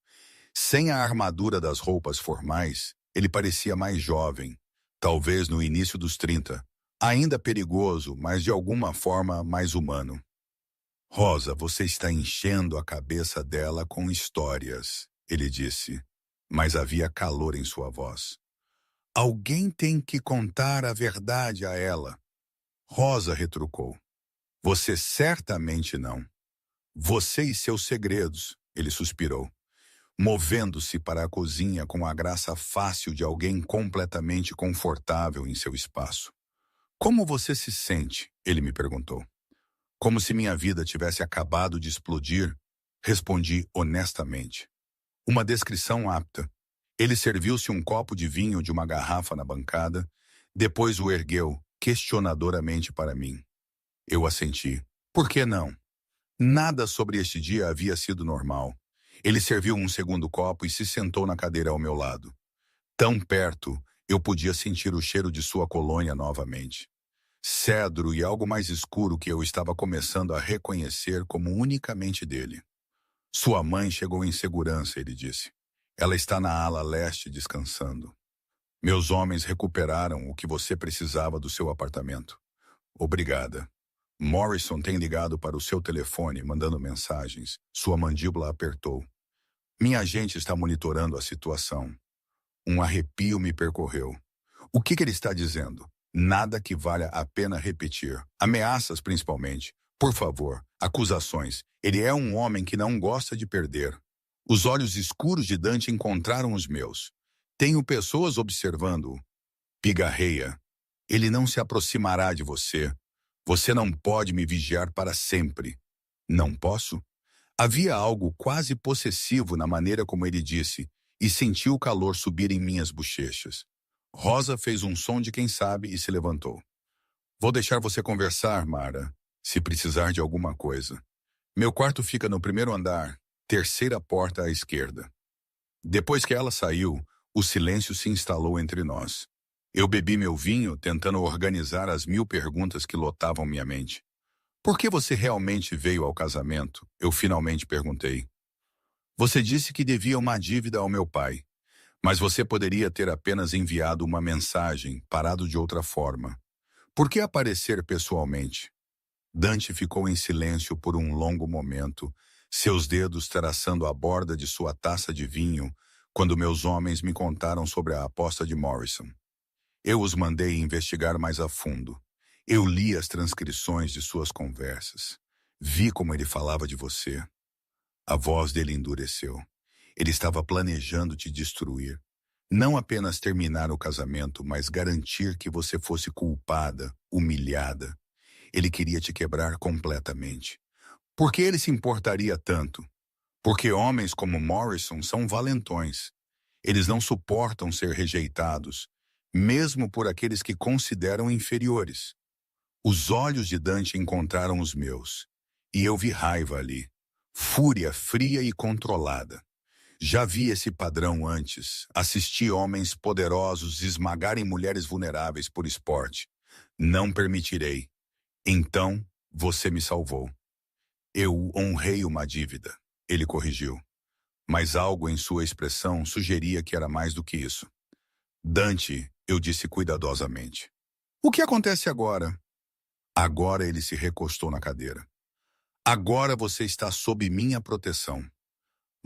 Sem a armadura das roupas formais, ele parecia mais jovem, talvez no início dos 30. Ainda perigoso, mas de alguma forma mais humano. Rosa, você está enchendo a cabeça dela com histórias, ele disse, mas havia calor em sua voz. Alguém tem que contar a verdade a ela. Rosa retrucou. Você certamente não. Você e seus segredos, ele suspirou, movendo-se para a cozinha com a graça fácil de alguém completamente confortável em seu espaço. Como você se sente? Ele me perguntou. Como se minha vida tivesse acabado de explodir, respondi honestamente. Uma descrição apta. Ele serviu-se um copo de vinho de uma garrafa na bancada, depois o ergueu questionadoramente para mim. Eu assenti. Por que não? Nada sobre este dia havia sido normal. Ele serviu um segundo copo e se sentou na cadeira ao meu lado. Tão perto, eu podia sentir o cheiro de sua colônia novamente. cedro e algo mais escuro que eu estava começando a reconhecer como unicamente dele. Sua mãe chegou em segurança, ele disse. Ela está na ala leste descansando. Meus homens recuperaram o que você precisava do seu apartamento. Obrigada. Morrison tem ligado para o seu telefone, mandando mensagens. Sua mandíbula apertou. Minha agente está monitorando a situação. Um arrepio me percorreu. O que ele está dizendo? Nada que valha a pena repetir. Ameaças, principalmente. Por favor, acusações. Ele é um homem que não gosta de perder. Os olhos escuros de Dante encontraram os meus. Tenho pessoas observando-o. Pigarreia. Ele não se aproximará de você. Você não pode me vigiar para sempre. Não posso? Havia algo quase possessivo na maneira como ele disse, e senti o calor subir em minhas bochechas. Rosa fez um som de quem sabe e se levantou. Vou deixar você conversar, Mara, se precisar de alguma coisa. Meu quarto fica no primeiro andar, terceira porta à esquerda. Depois que ela saiu, o silêncio se instalou entre nós. Eu bebi meu vinho, tentando organizar as 1000 perguntas que lotavam minha mente. Por que você realmente veio ao casamento? Eu finalmente perguntei. Você disse que devia uma dívida ao meu pai, mas você poderia ter apenas enviado uma mensagem, parado de outra forma. Por que aparecer pessoalmente? Dante ficou em silêncio por um longo momento, seus dedos traçando a borda de sua taça de vinho, quando meus homens me contaram sobre a aposta de Morrison. Eu os mandei investigar mais a fundo. Eu li as transcrições de suas conversas. Vi como ele falava de você. A voz dele endureceu. Ele estava planejando te destruir. Não apenas terminar o casamento, mas garantir que você fosse culpada, humilhada. Ele queria te quebrar completamente. Por que ele se importaria tanto? Porque homens como Morrison são valentões. Eles não suportam ser rejeitados, mesmo por aqueles que consideram inferiores. Os olhos de Dante encontraram os meus, e eu vi raiva ali, fúria fria e controlada. Já vi esse padrão antes, assisti homens poderosos esmagarem mulheres vulneráveis por esporte. Não permitirei. Então, você me salvou. Eu honrei uma dívida, ele corrigiu. Mas algo em sua expressão sugeria que era mais do que isso. Dante, eu disse cuidadosamente. O que acontece agora? Agora ele se recostou na cadeira. Agora você está sob minha proteção.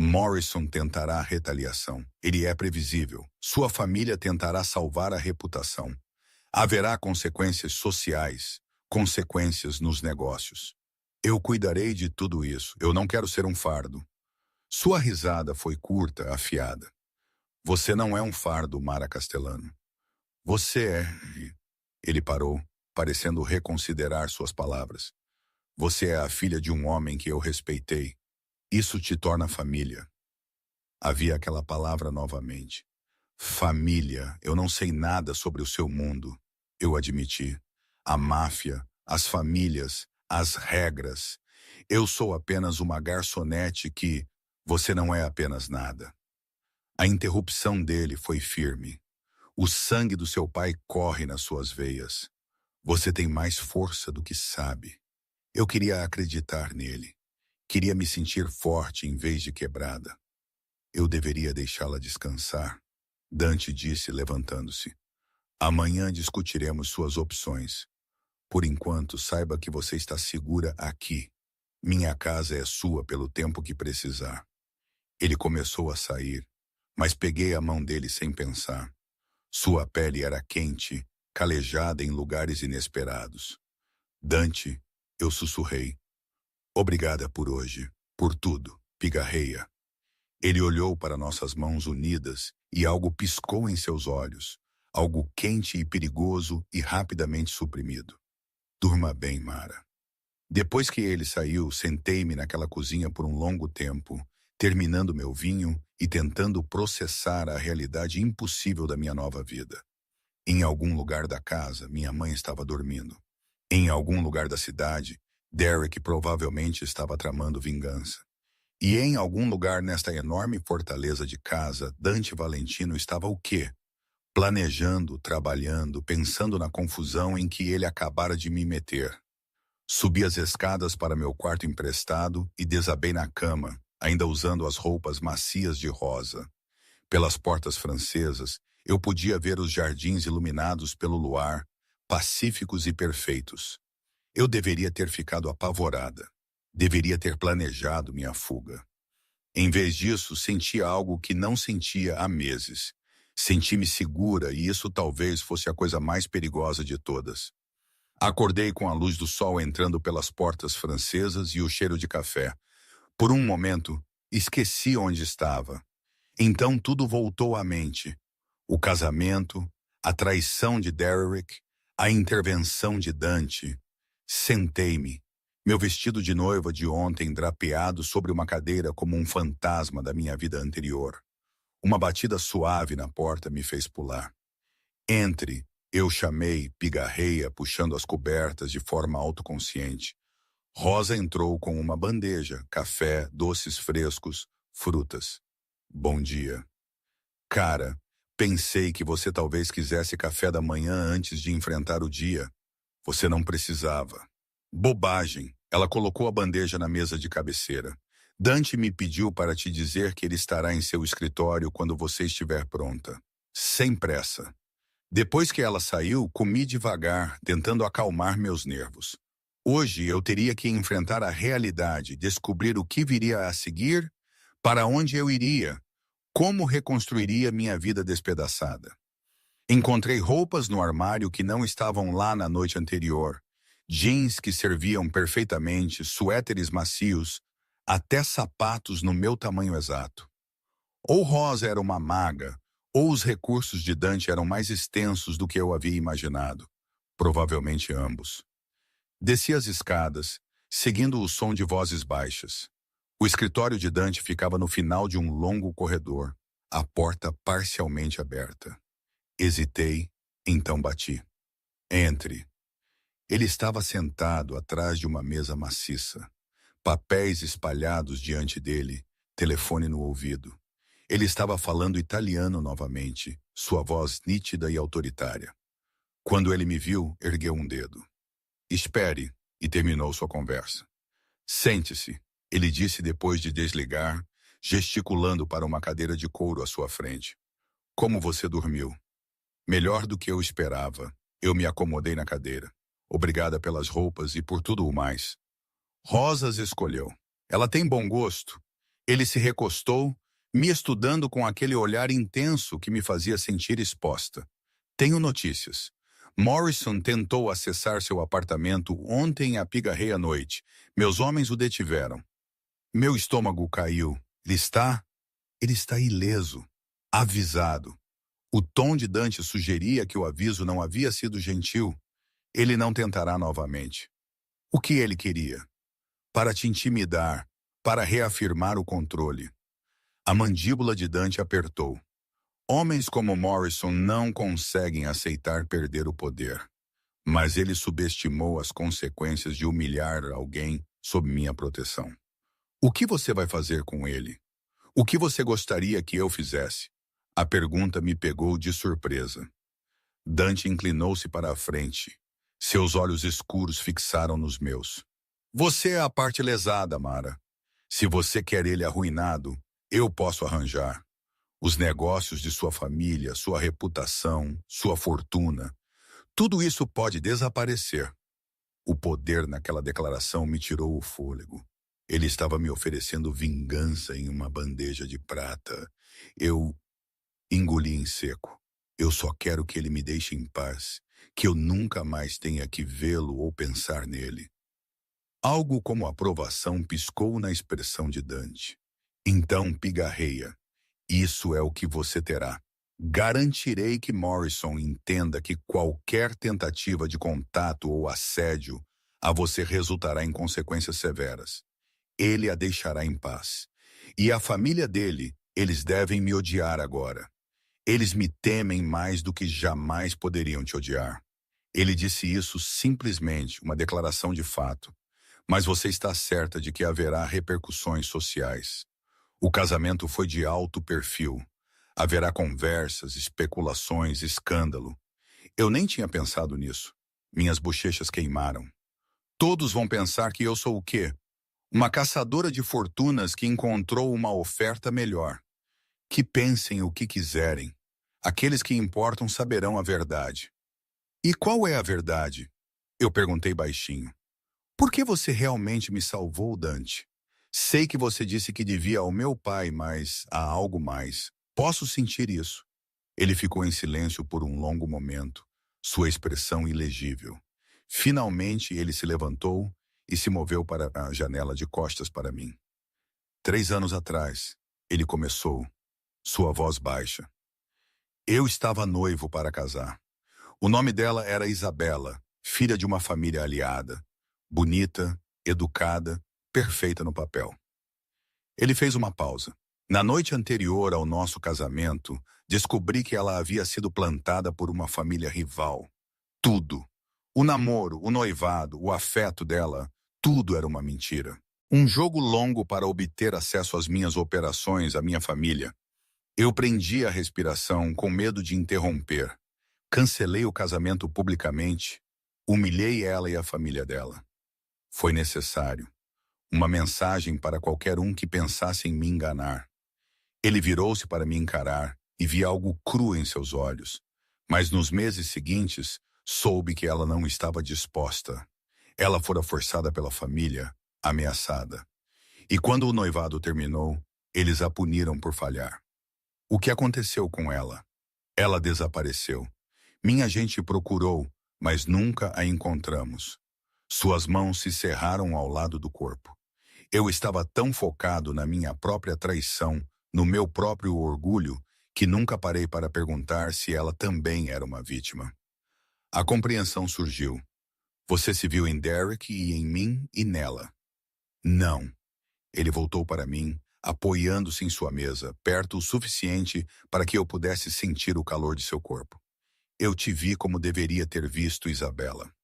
Morrison tentará a retaliação. Ele é previsível. Sua família tentará salvar a reputação. Haverá consequências sociais, consequências nos negócios. Eu cuidarei de tudo isso. Eu não quero ser um fardo. Sua risada foi curta, afiada. Você não é um fardo, Mara Castellano. Você é... Ele parou, parecendo reconsiderar suas palavras. Você é a filha de um homem que eu respeitei. Isso te torna família. Havia aquela palavra novamente. Família, eu não sei nada sobre o seu mundo. Eu admiti. A máfia, as famílias, as regras. Eu sou apenas uma garçonete que... Você não é apenas nada. A interrupção dele foi firme. O sangue do seu pai corre nas suas veias. Você tem mais força do que sabe. Eu queria acreditar nele. Queria me sentir forte em vez de quebrada. Eu deveria deixá-la descansar, Dante disse, levantando-se. Amanhã discutiremos suas opções. Por enquanto, saiba que você está segura aqui. Minha casa é sua pelo tempo que precisar. Ele começou a sair, mas peguei a mão dele sem pensar. Sua pele era quente, calejada em lugares inesperados. Dante, eu sussurrei. Obrigada por hoje, por tudo, pigarreia. Ele olhou para nossas mãos unidas e algo piscou em seus olhos, algo quente e perigoso e rapidamente suprimido. Durma bem, Mara. Depois que ele saiu, sentei-me naquela cozinha por um longo tempo, terminando meu vinho e tentando processar a realidade impossível da minha nova vida. Em algum lugar da casa, minha mãe estava dormindo. Em algum lugar da cidade, Derek provavelmente estava tramando vingança. E em algum lugar nesta enorme fortaleza de casa, Dante Valentino estava o quê? planejando, trabalhando, pensando na confusão em que ele acabara de me meter. Subi as escadas para meu quarto emprestado e desabei na cama, ainda usando as roupas macias de rosa. Pelas portas francesas, eu podia ver os jardins iluminados pelo luar, pacíficos e perfeitos. Eu deveria ter ficado apavorada. Deveria ter planejado minha fuga. Em vez disso, senti algo que não sentia há meses. Senti-me segura e isso talvez fosse a coisa mais perigosa de todas. Acordei com a luz do sol entrando pelas portas francesas e o cheiro de café. Por um momento, esqueci onde estava. Então tudo voltou à mente. O casamento, a traição de Derrick, a intervenção de Dante. Sentei-me. Meu vestido de noiva de ontem drapeado sobre uma cadeira como um fantasma da minha vida anterior. Uma batida suave na porta me fez pular. Entre, eu chamei, pigarreia, puxando as cobertas de forma autoconsciente. Rosa entrou com uma bandeja, café, doces frescos, frutas. Bom dia. Cara, pensei que você talvez quisesse café da manhã antes de enfrentar o dia. Você não precisava. Bobagem. Ela colocou a bandeja na mesa de cabeceira. Dante me pediu para te dizer que ele estará em seu escritório quando você estiver pronta. Sem pressa. Depois que ela saiu, comi devagar, tentando acalmar meus nervos. Hoje eu teria que enfrentar a realidade, descobrir o que viria a seguir, para onde eu iria, como reconstruiria minha vida despedaçada. Encontrei roupas no armário que não estavam lá na noite anterior, jeans que serviam perfeitamente, suéteres macios, até sapatos no meu tamanho exato. Ou Rosa era uma maga, ou os recursos de Dante eram mais extensos do que eu havia imaginado. Provavelmente ambos. Desci as escadas, seguindo o som de vozes baixas. O escritório de Dante ficava no final de um longo corredor, a porta parcialmente aberta. Hesitei, então bati. Entre. Ele estava sentado atrás de uma mesa maciça. Papéis espalhados diante dele, telefone no ouvido. Ele estava falando italiano novamente, sua voz nítida e autoritária. Quando ele me viu, ergueu um dedo. Espere, e terminou sua conversa. Sente-se, ele disse depois de desligar, gesticulando para uma cadeira de couro à sua frente. Como você dormiu? Melhor do que eu esperava. Eu me acomodei na cadeira. Obrigada pelas roupas e por tudo o mais. Rosas escolheu. Ela tem bom gosto. Ele se recostou, me estudando com aquele olhar intenso que me fazia sentir exposta. Tenho notícias. Morrison tentou acessar seu apartamento ontem à pigarreia à noite. Meus homens o detiveram. Meu estômago caiu. Ele está? Ele está ileso. Avisado. O tom de Dante sugeria que o aviso não havia sido gentil. Ele não tentará novamente. O que ele queria? Para te intimidar, para reafirmar o controle. A mandíbula de Dante apertou. Homens como Morrison não conseguem aceitar perder o poder. Mas ele subestimou as consequências de humilhar alguém sob minha proteção. O que você vai fazer com ele? O que você gostaria que eu fizesse? A pergunta me pegou de surpresa. Dante inclinou-se para a frente. Seus olhos escuros fixaram nos meus. Você é a parte lesada, Mara. Se você quer ele arruinado, eu posso arranjar. Os negócios de sua família, sua reputação, sua fortuna. Tudo isso pode desaparecer. O poder naquela declaração me tirou o fôlego. Ele estava me oferecendo vingança em uma bandeja de prata. Eu engoli em seco. Eu só quero que ele me deixe em paz, que eu nunca mais tenha que vê-lo ou pensar nele. Algo como aprovação piscou na expressão de Dante. Então, pigarreia. Isso é o que você terá. Garantirei que Morrison entenda que qualquer tentativa de contato ou assédio a você resultará em consequências severas. Ele a deixará em paz. E a família dele, eles devem me odiar agora. Eles me temem mais do que jamais poderiam te odiar. Ele disse isso simplesmente, uma declaração de fato. Mas você está certa de que haverá repercussões sociais. O casamento foi de alto perfil. Haverá conversas, especulações, escândalo. Eu nem tinha pensado nisso. Minhas bochechas queimaram. Todos vão pensar que eu sou o quê? Uma caçadora de fortunas que encontrou uma oferta melhor. Que pensem o que quiserem. Aqueles que importam saberão a verdade. E qual é a verdade? Eu perguntei baixinho. Por que você realmente me salvou, Dante? Sei que você disse que devia ao meu pai, mas há algo mais. Posso sentir isso. Ele ficou em silêncio por um longo momento, sua expressão ilegível. Finalmente ele se levantou e se moveu para a janela de costas para mim. 3 anos atrás, ele começou, sua voz baixa. Eu estava noivo para casar. O nome dela era Isabela, filha de uma família aliada. Bonita, educada, perfeita no papel. Ele fez uma pausa. Na noite anterior ao nosso casamento, descobri que ela havia sido plantada por uma família rival. Tudo. O namoro, o noivado, o afeto dela, tudo era uma mentira. Um jogo longo para obter acesso às minhas operações, à minha família. Eu prendi a respiração com medo de interromper. Cancelei o casamento publicamente. Humilhei ela e a família dela. Foi necessário. Uma mensagem para qualquer um que pensasse em me enganar. Ele virou-se para me encarar e vi algo cru em seus olhos. Mas nos meses seguintes, soube que ela não estava disposta. Ela fora forçada pela família, ameaçada. E quando o noivado terminou, eles a puniram por falhar. O que aconteceu com ela? Ela desapareceu. Minha gente procurou, mas nunca a encontramos. Suas mãos se cerraram ao lado do corpo. Eu estava tão focado na minha própria traição, no meu próprio orgulho, que nunca parei para perguntar se ela também era uma vítima. A compreensão surgiu. Você se viu em Derek e em mim e nela. Não. Ele voltou para mim, apoiando-se em sua mesa, perto o suficiente para que eu pudesse sentir o calor de seu corpo. Eu te vi como deveria ter visto Isabela.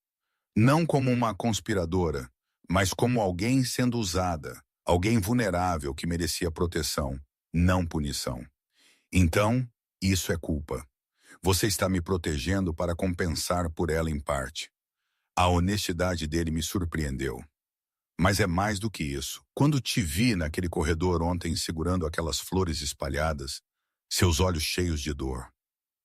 Não como uma conspiradora, mas como alguém sendo usada, alguém vulnerável que merecia proteção, não punição. Então, isso é culpa. Você está me protegendo para compensar por ela em parte. A honestidade dele me surpreendeu. Mas é mais do que isso. Quando te vi naquele corredor ontem segurando aquelas flores espalhadas, seus olhos cheios de dor,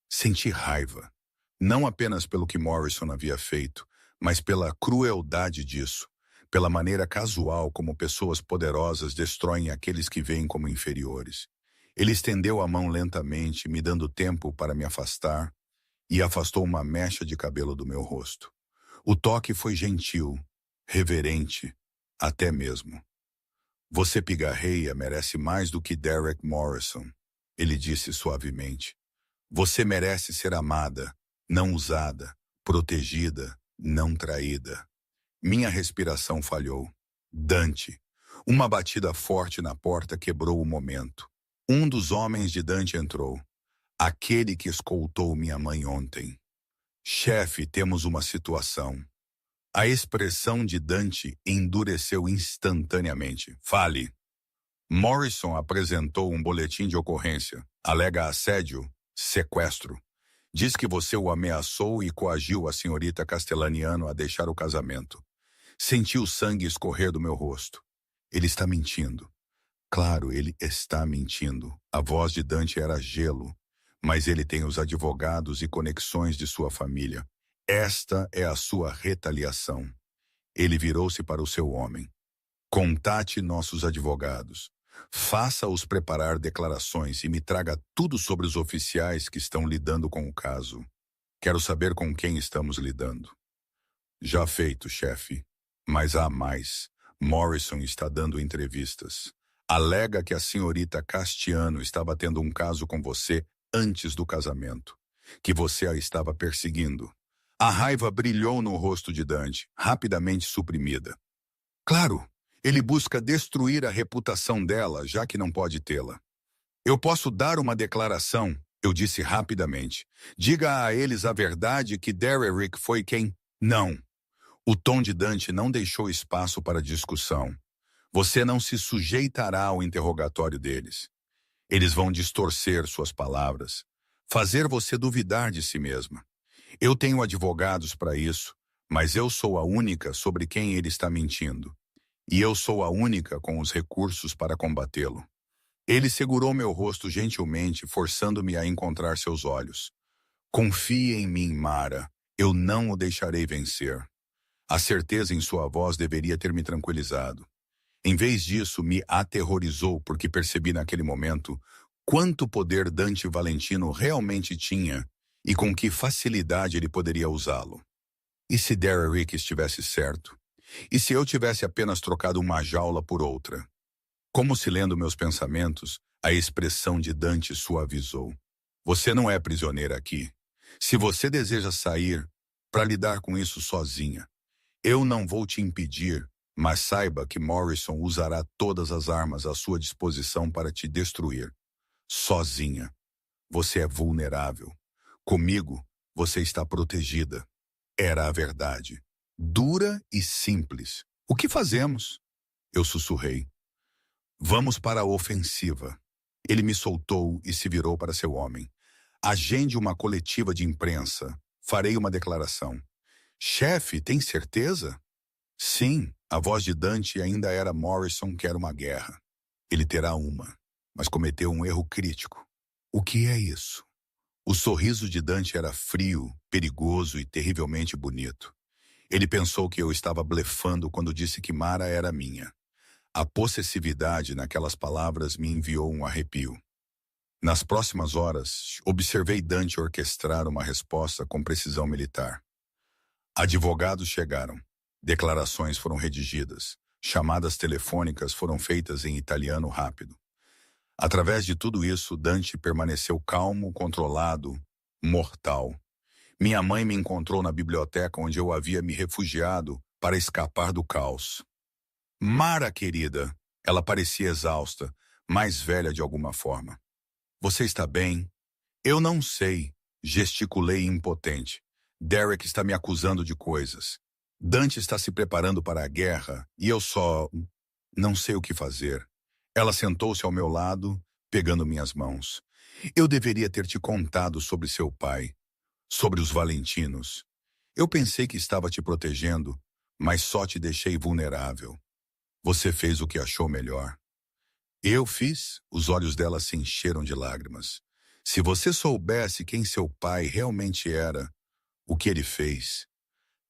senti raiva. Não apenas pelo que Morrison havia feito, mas pela crueldade disso, pela maneira casual como pessoas poderosas destroem aqueles que veem como inferiores. Ele estendeu a mão lentamente, me dando tempo para me afastar, e afastou uma mecha de cabelo do meu rosto. O toque foi gentil, reverente, até mesmo. Você pigarreia merece mais do que Derek Morrison, ele disse suavemente. Você merece ser amada, não usada, protegida, não traída. Minha respiração falhou. Dante. Uma batida forte na porta quebrou o momento. Um dos homens de Dante entrou. Aquele que escoltou minha mãe ontem. Chefe, temos uma situação. A expressão de Dante endureceu instantaneamente. Fale. Morrison apresentou um boletim de ocorrência. Alega assédio, sequestro. Diz que você o ameaçou e coagiu a senhorita Castellaniano a deixar o casamento. Senti o sangue escorrer do meu rosto. Ele está mentindo. Claro, ele está mentindo. A voz de Dante era gelo. Mas ele tem os advogados e conexões de sua família. Esta é a sua retaliação. Ele virou-se para o seu homem. Contate nossos advogados. Faça-os preparar declarações e me traga tudo sobre os oficiais que estão lidando com o caso. Quero saber com quem estamos lidando. Já feito, chefe. Mas há mais. Morrison está dando entrevistas. Alega que a senhorita Castiano estava tendo um caso com você antes do casamento. Que você a estava perseguindo. A raiva brilhou no rosto de Dante, rapidamente suprimida. Claro, ele busca destruir a reputação dela, já que não pode tê-la. Eu posso dar uma declaração, eu disse rapidamente. Diga a eles a verdade que Derek foi quem... Não. O tom de Dante não deixou espaço para discussão. Você não se sujeitará ao interrogatório deles. Eles vão distorcer suas palavras, fazer você duvidar de si mesma. Eu tenho advogados para isso, mas eu sou a única sobre quem ele está mentindo. E eu sou a única com os recursos para combatê-lo. Ele segurou meu rosto gentilmente, forçando-me a encontrar seus olhos. Confie em mim, Mara. Eu não o deixarei vencer. A certeza em sua voz deveria ter me tranquilizado. Em vez disso, me aterrorizou porque percebi naquele momento quanto poder Dante Valentino realmente tinha e com que facilidade ele poderia usá-lo. E se Derrick estivesse certo? E se eu tivesse apenas trocado uma jaula por outra? Como se lendo meus pensamentos, a expressão de Dante suavizou. Você não é prisioneira aqui. Se você deseja sair para lidar com isso sozinha, eu não vou te impedir, mas saiba que Morrison usará todas as armas à sua disposição para te destruir. Sozinha. Você é vulnerável. Comigo, você está protegida. Era a verdade. Dura e simples. O que fazemos? Eu sussurrei. Vamos para a ofensiva. Ele me soltou e se virou para seu homem. Agende uma coletiva de imprensa. Farei uma declaração. Chefe, tem certeza? Sim, a voz de Dante ainda era Morrison quer uma guerra. Ele terá uma, mas cometeu um erro crítico. O que é isso? O sorriso de Dante era frio, perigoso e terrivelmente bonito. Ele pensou que eu estava blefando quando disse que Mara era minha. A possessividade naquelas palavras me enviou um arrepio. Nas próximas horas, observei Dante orquestrar uma resposta com precisão militar. Advogados chegaram. Declarações foram redigidas. Chamadas telefônicas foram feitas em italiano rápido. Através de tudo isso, Dante permaneceu calmo, controlado, mortal. Minha mãe me encontrou na biblioteca onde eu havia me refugiado para escapar do caos. Mara, querida, ela parecia exausta, mais velha de alguma forma. Você está bem? Eu não sei, gesticulei impotente. Derrick está me acusando de coisas. Dante está se preparando para a guerra e eu só não sei o que fazer. Ela sentou-se ao meu lado, pegando minhas mãos. Eu deveria ter te contado sobre seu pai, sobre os Valentinos. Eu pensei que estava te protegendo, mas só te deixei vulnerável. Você fez o que achou melhor. Eu fiz? Os olhos dela se encheram de lágrimas. Se você soubesse quem seu pai realmente era, o que ele fez,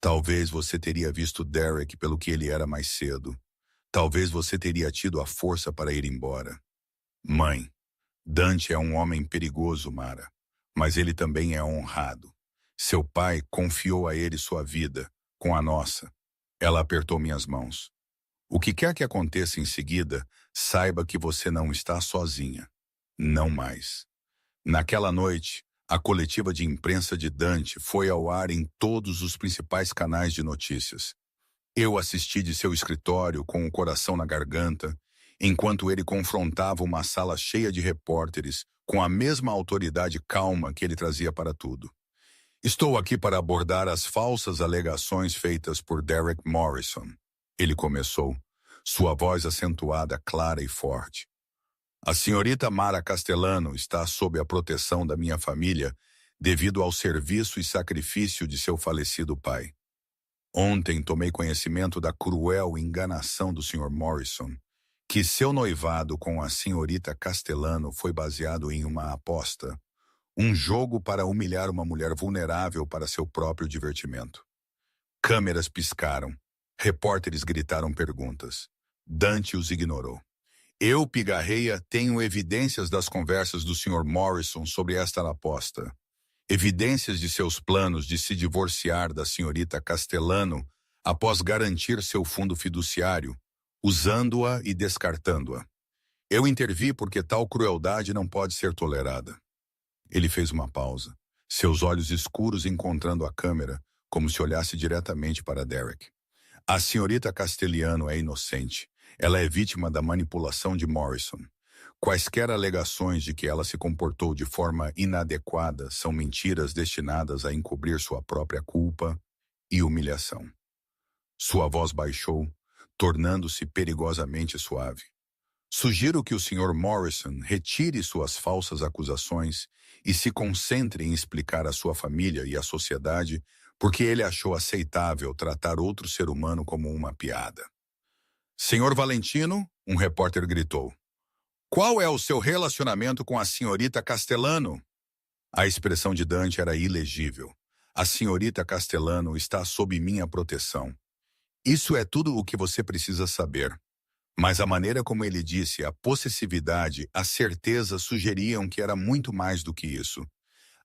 talvez você teria visto Derrick pelo que ele era mais cedo. Talvez você teria tido a força para ir embora. Mãe, Dante é um homem perigoso, Mara, mas ele também é honrado. Seu pai confiou a ele sua vida, com a nossa. Ela apertou minhas mãos. O que quer que aconteça em seguida, saiba que você não está sozinha. Não mais. Naquela noite, a coletiva de imprensa de Dante foi ao ar em todos os principais canais de notícias. Eu assisti de seu escritório com o coração na garganta, enquanto ele confrontava uma sala cheia de repórteres com a mesma autoridade calma que ele trazia para tudo. Estou aqui para abordar as falsas alegações feitas por Derrick Morrison. Ele começou, sua voz acentuada, clara e forte. A senhorita Mara Castellano está sob a proteção da minha família devido ao serviço e sacrifício de seu falecido pai. Ontem tomei conhecimento da cruel enganação do Sr. Morrison, que seu noivado com a senhorita Castellano foi baseado em uma aposta, um jogo para humilhar uma mulher vulnerável para seu próprio divertimento. Câmeras piscaram. Repórteres gritaram perguntas. Dante os ignorou. Eu, pigarreia, tenho evidências das conversas do Sr. Morrison sobre esta aposta. Evidências de seus planos de se divorciar da senhorita Castellano após garantir seu fundo fiduciário, usando-a e descartando-a. Eu intervi porque tal crueldade não pode ser tolerada. Ele fez uma pausa, seus olhos escuros encontrando a câmera, como se olhasse diretamente para Derrick. A senhorita Castellano é inocente. Ela é vítima da manipulação de Morrison. Quaisquer alegações de que ela se comportou de forma inadequada são mentiras destinadas a encobrir sua própria culpa e humilhação. Sua voz baixou, tornando-se perigosamente suave. Sugiro que o Sr. Morrison retire suas falsas acusações e se concentre em explicar à sua família e à sociedade porque ele achou aceitável tratar outro ser humano como uma piada. Senhor Valentino, um repórter gritou. Qual é o seu relacionamento com a senhorita Castellano? A expressão de Dante era ilegível. A senhorita Castellano está sob minha proteção. Isso é tudo o que você precisa saber. Mas a maneira como ele disse, a possessividade, a certeza sugeriam que era muito mais do que isso.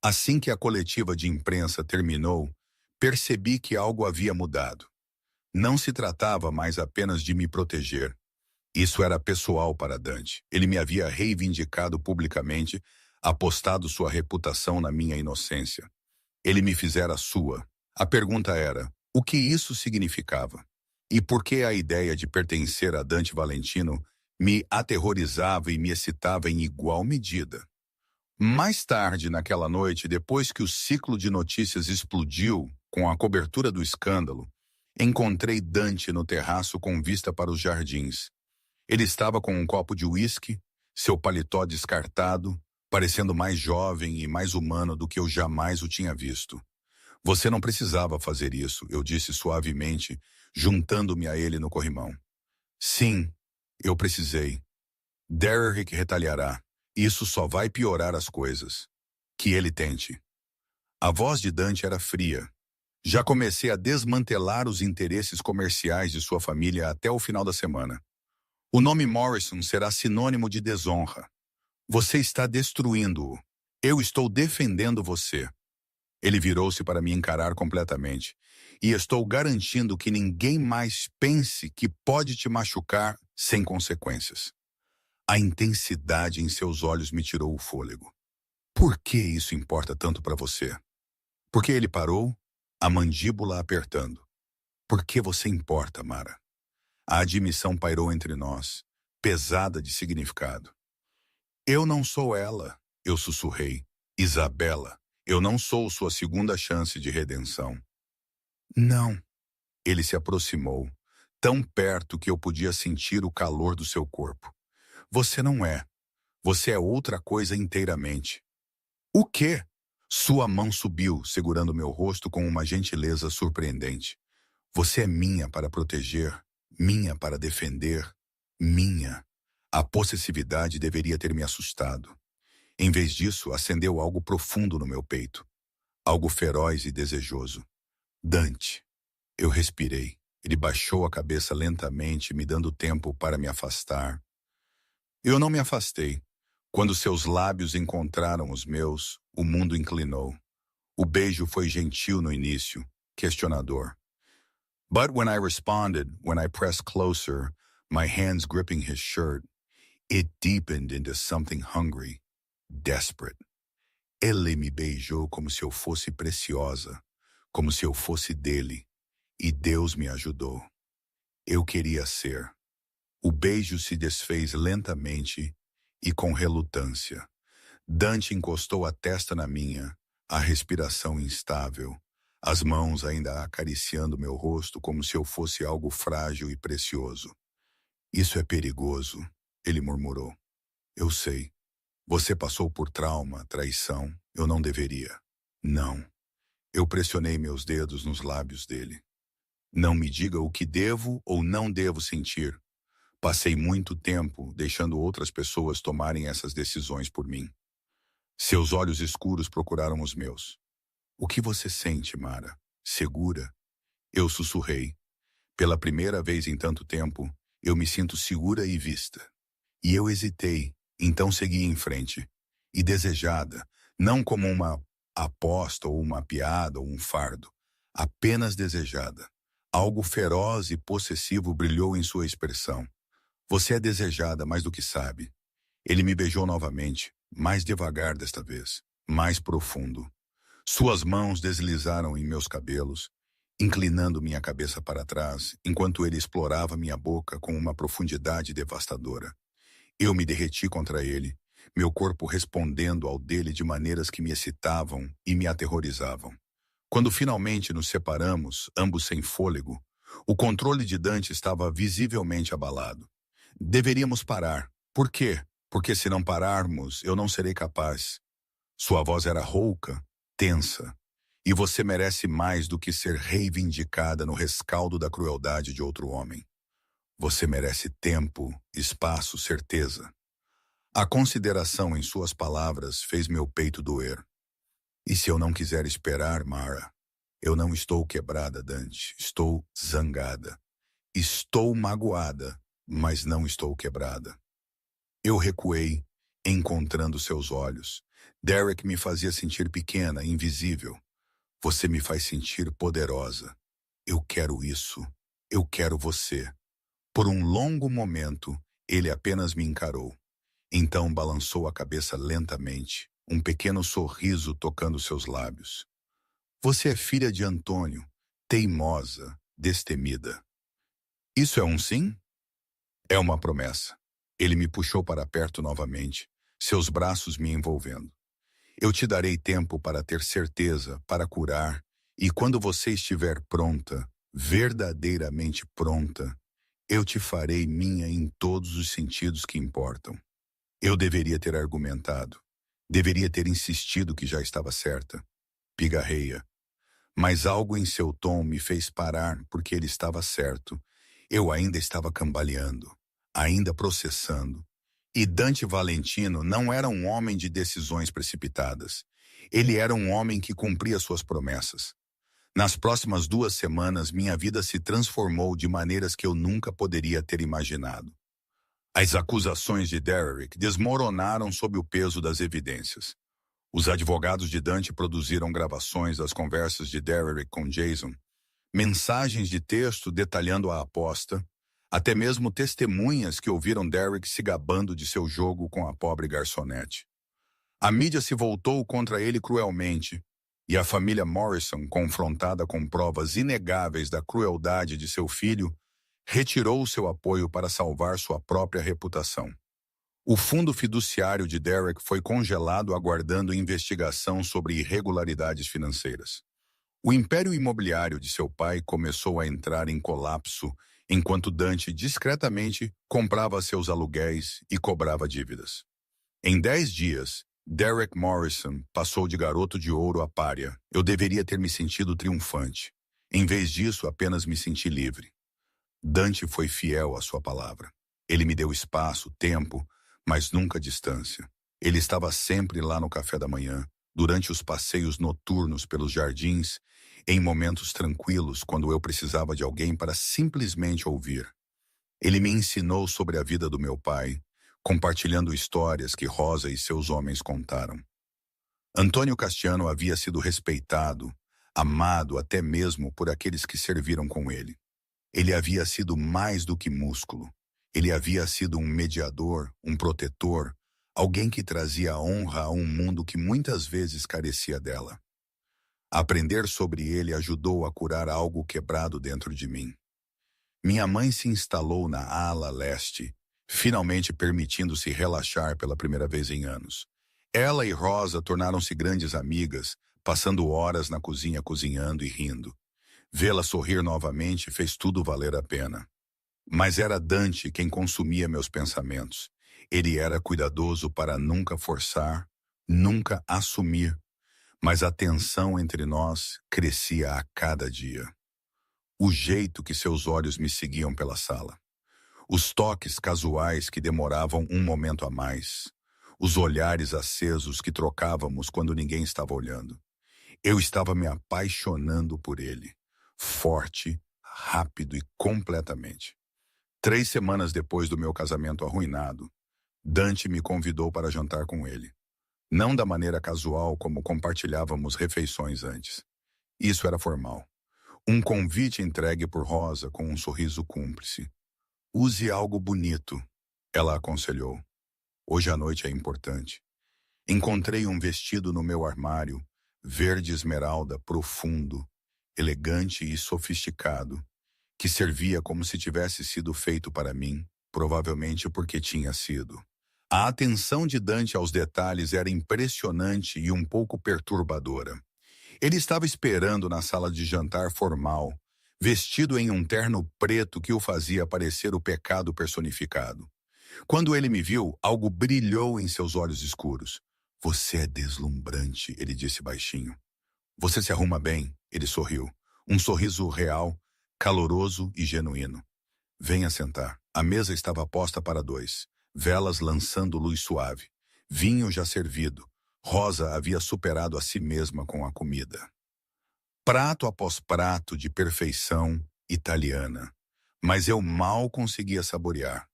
Assim que a coletiva de imprensa terminou, percebi que algo havia mudado. Não se tratava mais apenas de me proteger. Isso era pessoal para Dante. Ele me havia reivindicado publicamente, apostado sua reputação na minha inocência. Ele me fizera a sua. A pergunta era, o que isso significava? E por que a ideia de pertencer a Dante Valentino me aterrorizava e me excitava em igual medida? Mais tarde, naquela noite, depois que o ciclo de notícias explodiu com a cobertura do escândalo, encontrei Dante no terraço com vista para os jardins. Ele estava com um copo de uísque, seu paletó descartado, parecendo mais jovem e mais humano do que eu jamais o tinha visto. Você não precisava fazer isso, eu disse suavemente, juntando-me a ele no corrimão. Sim, eu precisei. Derrick retalhará. Isso só vai piorar as coisas. Que ele tente. A voz de Dante era fria. Já comecei a desmantelar os interesses comerciais de sua família até o final da semana. O nome Morrison será sinônimo de desonra. Você está destruindo-o. Eu estou defendendo você. Ele virou-se para me encarar completamente. E estou garantindo que ninguém mais pense que pode te machucar sem consequências. A intensidade em seus olhos me tirou o fôlego. Por que isso importa tanto para você? Porque ele parou, a mandíbula apertando. Por que você importa, Mara? A admissão pairou entre nós, pesada de significado. Eu não sou ela, eu sussurrei. Isabela, eu não sou sua segunda chance de redenção. Não. Ele se aproximou, tão perto que eu podia sentir o calor do seu corpo. Você não é. Você é outra coisa inteiramente. O quê? Sua mão subiu, segurando meu rosto com uma gentileza surpreendente. Você é minha para proteger, minha para defender, minha. A possessividade deveria ter me assustado. Em vez disso, acendeu algo profundo no meu peito. Algo feroz e desejoso. Dante. Eu respirei. Ele baixou a cabeça lentamente, me dando tempo para me afastar. Eu não me afastei. Quando seus lábios encontraram os meus, o mundo inclinou. O beijo foi gentil no início, questionador. But when I responded, when I pressed closer, my hands gripping his shirt, it deepened into something hungry, desperate. Ele me beijou como se eu fosse preciosa, como se eu fosse dele, e Deus me ajudou. Eu queria ser. O beijo se desfez lentamente e com relutância. Dante encostou a testa na minha, a respiração instável, as mãos ainda acariciando meu rosto como se eu fosse algo frágil e precioso. Isso é perigoso, ele murmurou. Eu sei. Você passou por trauma, traição. Eu não deveria. Não. Eu pressionei meus dedos nos lábios dele. Não me diga o que devo ou não devo sentir. Passei muito tempo deixando outras pessoas tomarem essas decisões por mim. Seus olhos escuros procuraram os meus. O que você sente, Mara? Segura? Eu sussurrei. Pela primeira vez em tanto tempo, eu me sinto segura e vista. E eu hesitei, então segui em frente. E desejada, não como uma aposta ou uma piada ou um fardo. Apenas desejada. Algo feroz e possessivo brilhou em sua expressão. Você é desejada mais do que sabe. Ele me beijou novamente, mais devagar desta vez, mais profundo. Suas mãos deslizaram em meus cabelos, inclinando minha cabeça para trás, enquanto ele explorava minha boca com uma profundidade devastadora. Eu me derreti contra ele, meu corpo respondendo ao dele de maneiras que me excitavam e me aterrorizavam. Quando finalmente nos separamos, ambos sem fôlego, o controle de Dante estava visivelmente abalado. Deveríamos parar, Por quê? Porque se não pararmos, eu não serei capaz. Sua voz era rouca, tensa. E você merece mais do que ser reivindicada no rescaldo da crueldade de outro homem. Você merece tempo, espaço, certeza. A consideração em suas palavras fez meu peito doer. E se eu não quiser esperar, Mara? Eu não estou quebrada, Dante. Estou zangada. Estou magoada, mas não estou quebrada. Eu recuei, encontrando seus olhos. Derek me fazia sentir pequena, invisível. Você me faz sentir poderosa. Eu quero isso. Eu quero você. Por um longo momento, ele apenas me encarou. Então balançou a cabeça lentamente, um pequeno sorriso tocando seus lábios. Você é filha de Antônio, teimosa, destemida. Isso é um sim? É uma promessa. Ele me puxou para perto novamente, seus braços me envolvendo. Eu te darei tempo para ter certeza, para curar, e quando você estiver pronta, verdadeiramente pronta, eu te farei minha em todos os sentidos que importam. Eu deveria ter argumentado. Deveria ter insistido que já estava certa. Pigarreia. Mas algo em seu tom me fez parar porque ele estava certo. Eu ainda estava cambaleando, ainda processando. E Dante Valentino não era um homem de decisões precipitadas. Ele era um homem que cumpria suas promessas. Nas próximas 2 semanas, minha vida se transformou de maneiras que eu nunca poderia ter imaginado. As acusações de Derek desmoronaram sob o peso das evidências. Os advogados de Dante produziram gravações das conversas de Derek com Jason, mensagens de texto detalhando a aposta, até mesmo testemunhas que ouviram Derek se gabando de seu jogo com a pobre garçonete. A mídia se voltou contra ele cruelmente, e a família Morrison, confrontada com provas inegáveis da crueldade de seu filho, retirou seu apoio para salvar sua própria reputação. O fundo fiduciário de Derek foi congelado aguardando investigação sobre irregularidades financeiras. O império imobiliário de seu pai começou a entrar em colapso enquanto Dante discretamente comprava seus aluguéis e cobrava dívidas. Em 10 dias, Derek Morrison passou de garoto de ouro a pária. Eu deveria ter me sentido triunfante. Em vez disso, apenas me senti livre. Dante foi fiel à sua palavra. Ele me deu espaço, tempo, mas nunca distância. Ele estava sempre lá no café da manhã, durante os passeios noturnos pelos jardins, em momentos tranquilos quando eu precisava de alguém para simplesmente ouvir. Ele me ensinou sobre a vida do meu pai, compartilhando histórias que Rosa e seus homens contaram. Antônio Castiano havia sido respeitado, amado até mesmo por aqueles que serviram com ele. Ele havia sido mais do que músculo. Ele havia sido um mediador, um protetor, alguém que trazia honra a um mundo que muitas vezes carecia dela. Aprender sobre ele ajudou a curar algo quebrado dentro de mim. Minha mãe se instalou na ala leste, finalmente permitindo-se relaxar pela primeira vez em anos. Ela e Rosa tornaram-se grandes amigas, passando horas na cozinha cozinhando e rindo. Vê-la sorrir novamente fez tudo valer a pena. Mas era Dante quem consumia meus pensamentos. Ele era cuidadoso para nunca forçar, nunca assumir, mas a tensão entre nós crescia a cada dia. O jeito que seus olhos me seguiam pela sala. Os toques casuais que demoravam um momento a mais. Os olhares acesos que trocávamos quando ninguém estava olhando. Eu estava me apaixonando por ele. Forte, rápido e completamente. 3 semanas depois do meu casamento arruinado, Dante me convidou para jantar com ele. Não da maneira casual como compartilhávamos refeições antes. Isso era formal. Um convite entregue por Rosa com um sorriso cúmplice. Use algo bonito, ela aconselhou. Hoje à noite é importante. Encontrei um vestido no meu armário, verde esmeralda profundo, elegante e sofisticado, que servia como se tivesse sido feito para mim, provavelmente porque tinha sido. A atenção de Dante aos detalhes era impressionante e um pouco perturbadora. Ele estava esperando na sala de jantar formal, vestido em um terno preto que o fazia parecer o pecado personificado. Quando ele me viu, algo brilhou em seus olhos escuros. Você é deslumbrante, ele disse baixinho. Você se arruma bem, ele sorriu. Um sorriso real, caloroso e genuíno. Venha sentar. A mesa estava posta para dois, velas lançando luz suave. Vinho já servido. Rosa havia superado a si mesma com a comida. Prato após prato de perfeição italiana. Mas eu mal conseguia saborear.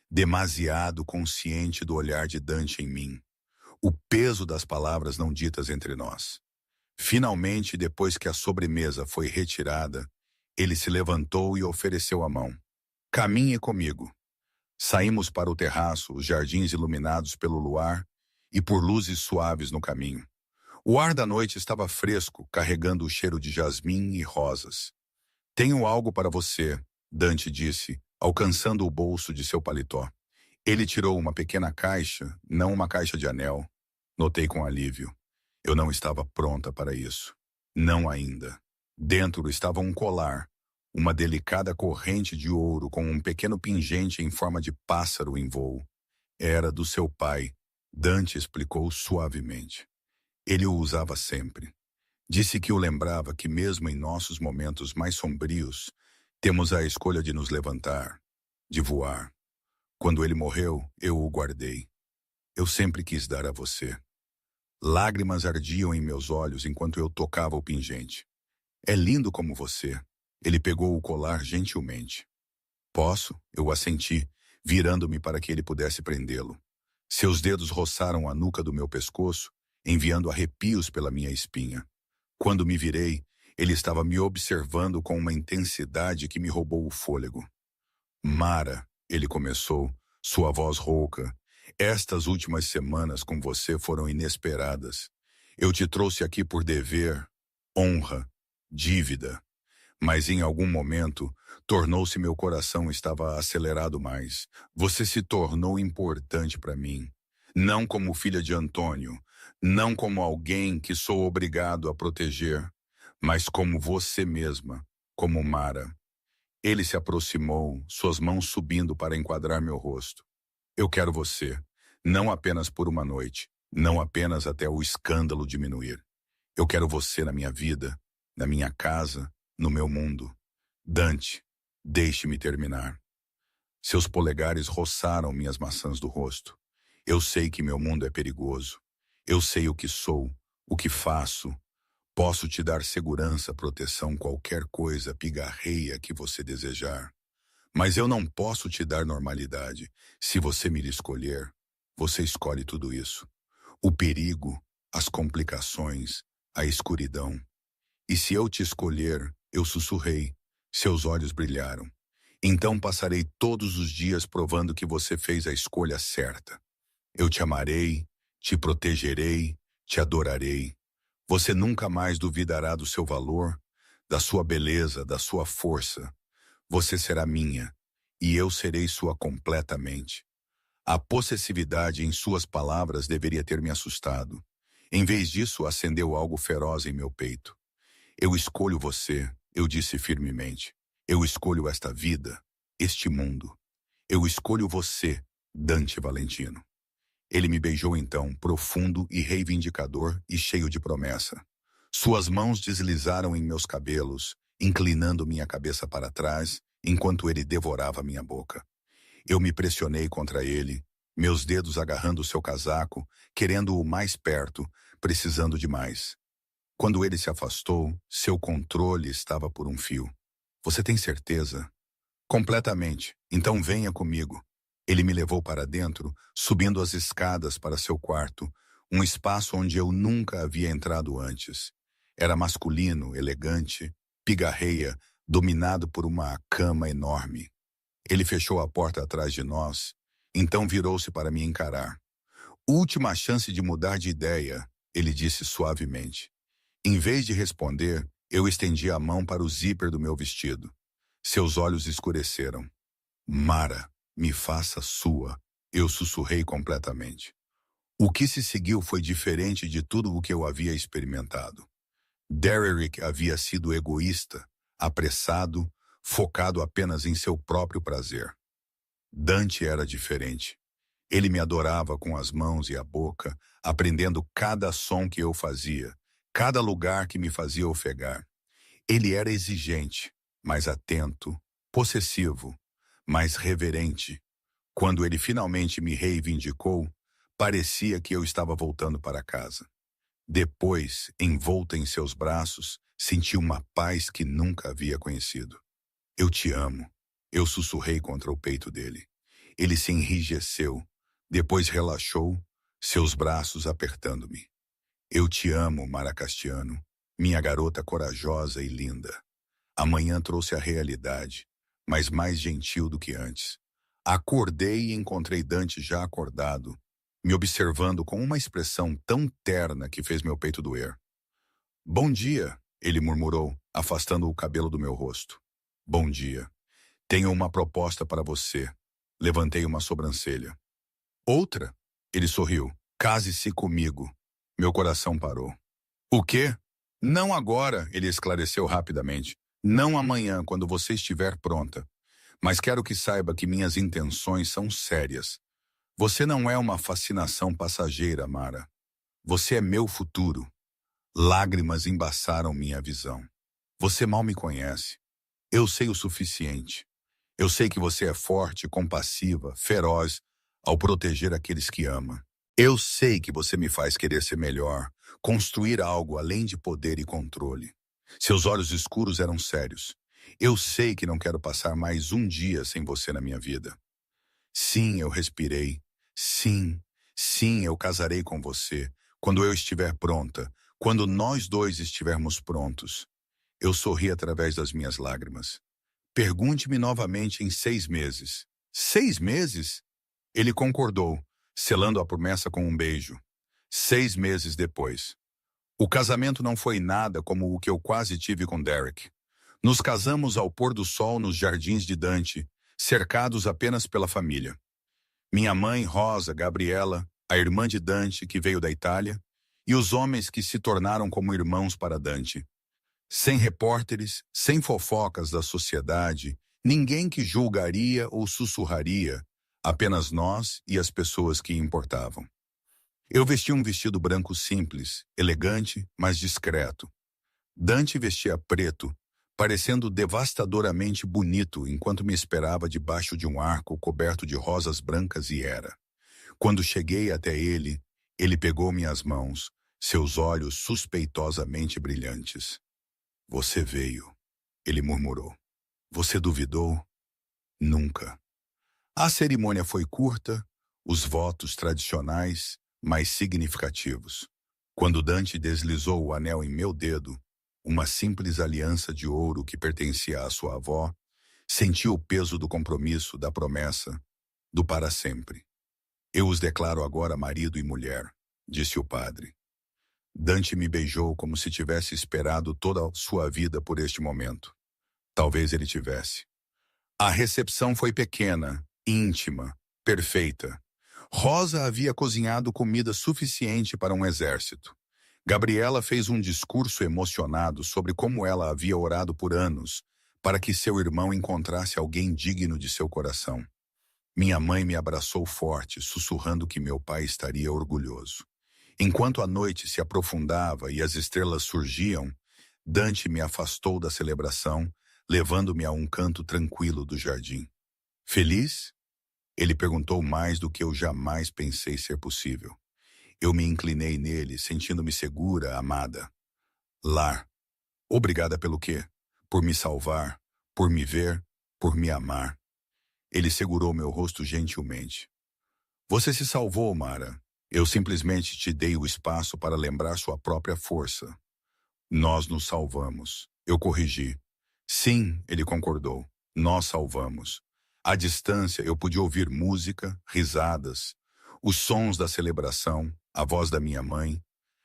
Demasiado consciente do olhar de Dante em mim. O peso das palavras não ditas entre nós. Finalmente, depois que a sobremesa foi retirada, ele se levantou e ofereceu a mão. Caminhe comigo. Saímos para o terraço, os jardins iluminados pelo luar e por luzes suaves no caminho. O ar da noite estava fresco, carregando o cheiro de jasmim e rosas. Tenho algo para você, Dante disse, alcançando o bolso de seu paletó. Ele tirou uma pequena caixa, não uma caixa de anel. Notei com alívio. Eu não estava pronta para isso. Não ainda. Dentro estava um colar, uma delicada corrente de ouro com um pequeno pingente em forma de pássaro em voo. Era do seu pai, Dante explicou suavemente. Ele o usava sempre. Disse que o lembrava que mesmo em nossos momentos mais sombrios, temos a escolha de nos levantar, de voar. Quando ele morreu, eu o guardei. Eu sempre quis dar a você. Lágrimas ardiam em meus olhos enquanto eu tocava o pingente. É lindo como você. Ele pegou o colar gentilmente. Posso? Eu assenti, virando-me para que ele pudesse prendê-lo. Seus dedos roçaram a nuca do meu pescoço, enviando arrepios pela minha espinha. Quando me virei, ele estava me observando com uma intensidade que me roubou o fôlego. Mara, ele começou, sua voz rouca. Estas últimas semanas com você foram inesperadas. Eu te trouxe aqui por dever, honra, dívida. Mas em algum momento, tornou-se meu coração estava acelerado mais. Você se tornou importante para mim. Não como filha de Antônio, não como alguém que sou obrigado a proteger, mas como você mesma, como Mara. Ele se aproximou, suas mãos subindo para enquadrar meu rosto. Eu quero você, não apenas por uma noite, não apenas até o escândalo diminuir. Eu quero você na minha vida, na minha casa, no meu mundo. Dante, deixe-me terminar. Seus polegares roçaram minhas maçãs do rosto. Eu sei que meu mundo é perigoso. Eu sei o que sou, o que faço. Posso te dar segurança, proteção, qualquer coisa pigarreia que você desejar. Mas eu não posso te dar normalidade. Se você me escolher, você escolhe tudo isso. O perigo, as complicações, a escuridão. E se eu te escolher, eu sussurrei. Seus olhos brilharam. Então passarei todos os dias provando que você fez a escolha certa. Eu te amarei, te protegerei, te adorarei. Você nunca mais duvidará do seu valor, da sua beleza, da sua força. Você será minha, e eu serei sua completamente. A possessividade em suas palavras deveria ter me assustado. Em vez disso, acendeu algo feroz em meu peito. Eu escolho você, eu disse firmemente. Eu escolho esta vida, este mundo. Eu escolho você, Dante Valentino. Ele me beijou então, profundo e reivindicador e cheio de promessa. Suas mãos deslizaram em meus cabelos, inclinando minha cabeça para trás, enquanto ele devorava minha boca. Eu me pressionei contra ele, meus dedos agarrando seu casaco, querendo-o mais perto, precisando de mais. Quando ele se afastou, seu controle estava por um fio. Você tem certeza? Completamente. Então venha comigo. Ele me levou para dentro, subindo as escadas para seu quarto, um espaço onde eu nunca havia entrado antes. Era masculino, elegante, pigarreia, dominado por uma cama enorme. Ele fechou a porta atrás de nós, então virou-se para me encarar. Última chance de mudar de ideia, ele disse suavemente. Em vez de responder, eu estendi a mão para o zíper do meu vestido. Seus olhos escureceram. Mara, me faça sua, eu sussurrei completamente. O que se seguiu foi diferente de tudo o que eu havia experimentado. Derrick havia sido egoísta, apressado, focado apenas em seu próprio prazer. Dante era diferente. Ele me adorava com as mãos e a boca, aprendendo cada som que eu fazia, cada lugar que me fazia ofegar. Ele era exigente, mas atento, possessivo, mas reverente. Quando ele finalmente me reivindicou, parecia que eu estava voltando para casa. Depois, envolta em seus braços, senti uma paz que nunca havia conhecido. Eu te amo. Eu sussurrei contra o peito dele. Ele se enrijeceu, depois relaxou, seus braços apertando-me. Eu te amo, Mara Castiano, minha garota corajosa e linda. A manhã trouxe a realidade, mas mais gentil do que antes. Acordei e encontrei Dante já acordado, me observando com uma expressão tão terna que fez meu peito doer. Bom dia, ele murmurou, afastando o cabelo do meu rosto. Bom dia. Tenho uma proposta para você. Levantei uma sobrancelha. Outra? Ele sorriu. Case-se comigo. Meu coração parou. O quê? Não agora, ele esclareceu rapidamente. Não amanhã, quando você estiver pronta. Mas quero que saiba que minhas intenções são sérias. Você não é uma fascinação passageira, Mara. Você é meu futuro. Lágrimas embaçaram minha visão. Você mal me conhece. Eu sei o suficiente. Eu sei que você é forte, compassiva, feroz ao proteger aqueles que ama. Eu sei que você me faz querer ser melhor, construir algo além de poder e controle. Seus olhos escuros eram sérios. Eu sei que não quero passar mais um dia sem você na minha vida. Sim, eu respirei. Sim, sim, eu casarei com você. Quando eu estiver pronta, quando nós dois estivermos prontos. Eu sorri através das minhas lágrimas. Pergunte-me novamente em 6 meses. 6 meses? Ele concordou, selando a promessa com um beijo. 6 meses depois. O casamento não foi nada como o que eu quase tive com Derek. Nos casamos ao pôr do sol nos jardins de Dante, cercados apenas pela família. Minha mãe, Rosa, Gabriela, a irmã de Dante, que veio da Itália, e os homens que se tornaram como irmãos para Dante. Sem repórteres, sem fofocas da sociedade, ninguém que julgaria ou sussurraria, apenas nós e as pessoas que importavam. Eu vestia um vestido branco simples, elegante, mas discreto. Dante vestia preto, parecendo devastadoramente bonito enquanto me esperava debaixo de um arco coberto de rosas brancas e era. Quando cheguei até ele, ele pegou minhas mãos, seus olhos suspeitosamente brilhantes. Você veio, ele murmurou. Você duvidou? Nunca. A cerimônia foi curta, os votos tradicionais, mas significativos. Quando Dante deslizou o anel em meu dedo, uma simples aliança de ouro que pertencia à sua avó, senti o peso do compromisso, da promessa, do para sempre. Eu os declaro agora marido e mulher, disse o padre. Dante me beijou como se tivesse esperado toda a sua vida por este momento. Talvez ele tivesse. A recepção foi pequena, íntima, perfeita. Rosa havia cozinhado comida suficiente para um exército. Gabriela fez um discurso emocionado sobre como ela havia orado por anos para que seu irmão encontrasse alguém digno de seu coração. Minha mãe me abraçou forte, sussurrando que meu pai estaria orgulhoso. Enquanto a noite se aprofundava e as estrelas surgiam, Dante me afastou da celebração, levando-me a um canto tranquilo do jardim. Feliz? Ele perguntou mais do que eu jamais pensei ser possível. Eu me inclinei nele, sentindo-me segura, amada. Lar. Obrigada pelo quê? Por me salvar, por me ver, por me amar. Ele segurou meu rosto gentilmente. Você se salvou, Mara. Eu simplesmente te dei o espaço para lembrar sua própria força. Nós nos salvamos. Eu corrigi. Sim, ele concordou. Nós salvamos. À distância, eu pude ouvir música, risadas, os sons da celebração, a voz da minha mãe,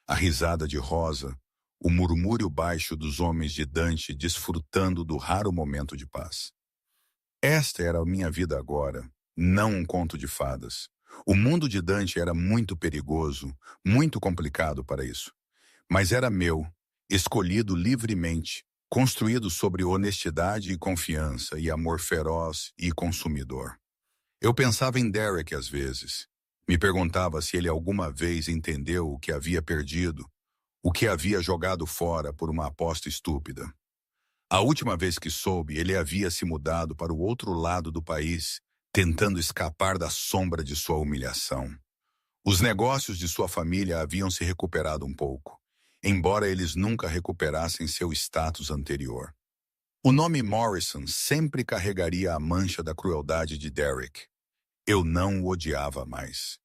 a risada de Rosa, o murmúrio baixo dos homens de Dante desfrutando do raro momento de paz. Esta era a minha vida agora, não um conto de fadas. O mundo de Dante era muito perigoso, muito complicado para isso. Mas era meu, escolhido livremente, construído sobre honestidade e confiança e amor feroz e consumidor. Eu pensava em Derek às vezes. Me perguntava se ele alguma vez entendeu o que havia perdido, o que havia jogado fora por uma aposta estúpida. A última vez que soube, ele havia se mudado para o outro lado do país, tentando escapar da sombra de sua humilhação. Os negócios de sua família haviam se recuperado um pouco, embora eles nunca recuperassem seu status anterior. O nome Morrison sempre carregaria a mancha da crueldade de Derek. Eu não o odiava mais.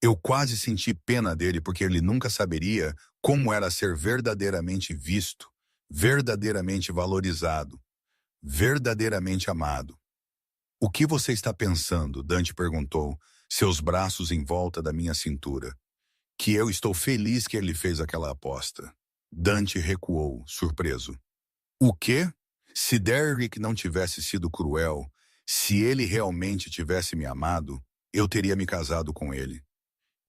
Eu quase senti pena dele porque ele nunca saberia como era ser verdadeiramente visto, verdadeiramente valorizado, verdadeiramente amado. O que você está pensando? Dante perguntou, seus braços em volta da minha cintura. Que eu estou feliz que ele fez aquela aposta. Dante recuou, surpreso. O quê? Se Derrick não tivesse sido cruel, se ele realmente tivesse me amado, eu teria me casado com ele.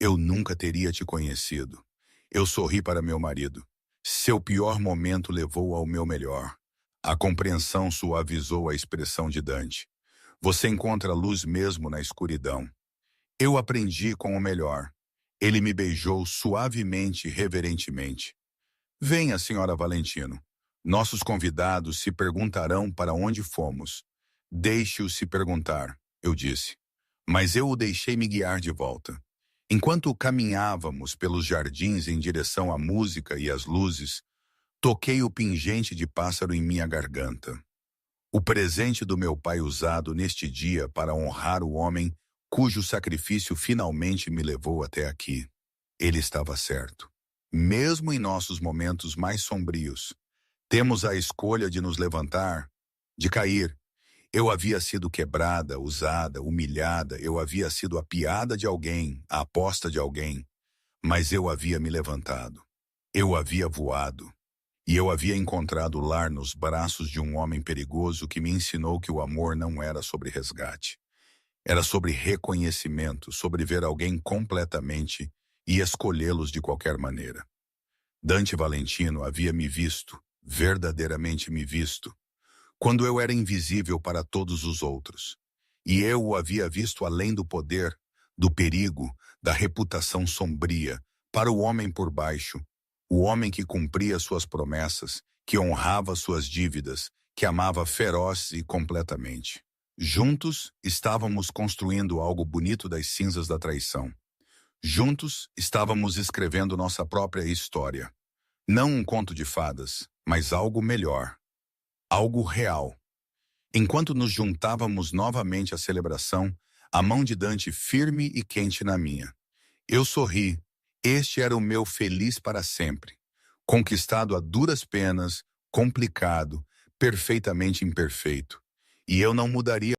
Eu nunca teria te conhecido. Eu sorri para meu marido. Seu pior momento levou ao meu melhor. A compreensão suavizou a expressão de Dante. Você encontra luz mesmo na escuridão. Eu aprendi com o melhor. Ele me beijou suavemente e reverentemente. Venha, senhora Valentino. Nossos convidados se perguntarão para onde fomos. Deixe-os se perguntar, eu disse. Mas eu o deixei me guiar de volta. Enquanto caminhávamos pelos jardins em direção à música e às luzes, toquei o pingente de pássaro em minha garganta. O presente do meu pai usado neste dia para honrar o homem cujo sacrifício finalmente me levou até aqui. Ele estava certo. Mesmo em nossos momentos mais sombrios, temos a escolha de nos levantar, de cair. Eu havia sido quebrada, usada, humilhada, eu havia sido a piada de alguém, a aposta de alguém, mas eu havia me levantado. Eu havia voado. E eu havia encontrado lar nos braços de um homem perigoso que me ensinou que o amor não era sobre resgate. Era sobre reconhecimento, sobre ver alguém completamente e escolhê-los de qualquer maneira. Dante Valentino havia me visto, verdadeiramente me visto, quando eu era invisível para todos os outros. E eu o havia visto além do poder, do perigo, da reputação sombria, para o homem por baixo, o homem que cumpria suas promessas, que honrava suas dívidas, que amava feroz e completamente. Juntos, estávamos construindo algo bonito das cinzas da traição. Juntos, estávamos escrevendo nossa própria história. Não um conto de fadas, mas algo melhor. Algo real. Enquanto nos juntávamos novamente à celebração, a mão de Dante firme e quente na minha. Eu sorri. Este era o meu feliz para sempre. Conquistado a duras penas, complicado, perfeitamente imperfeito. E eu não mudaria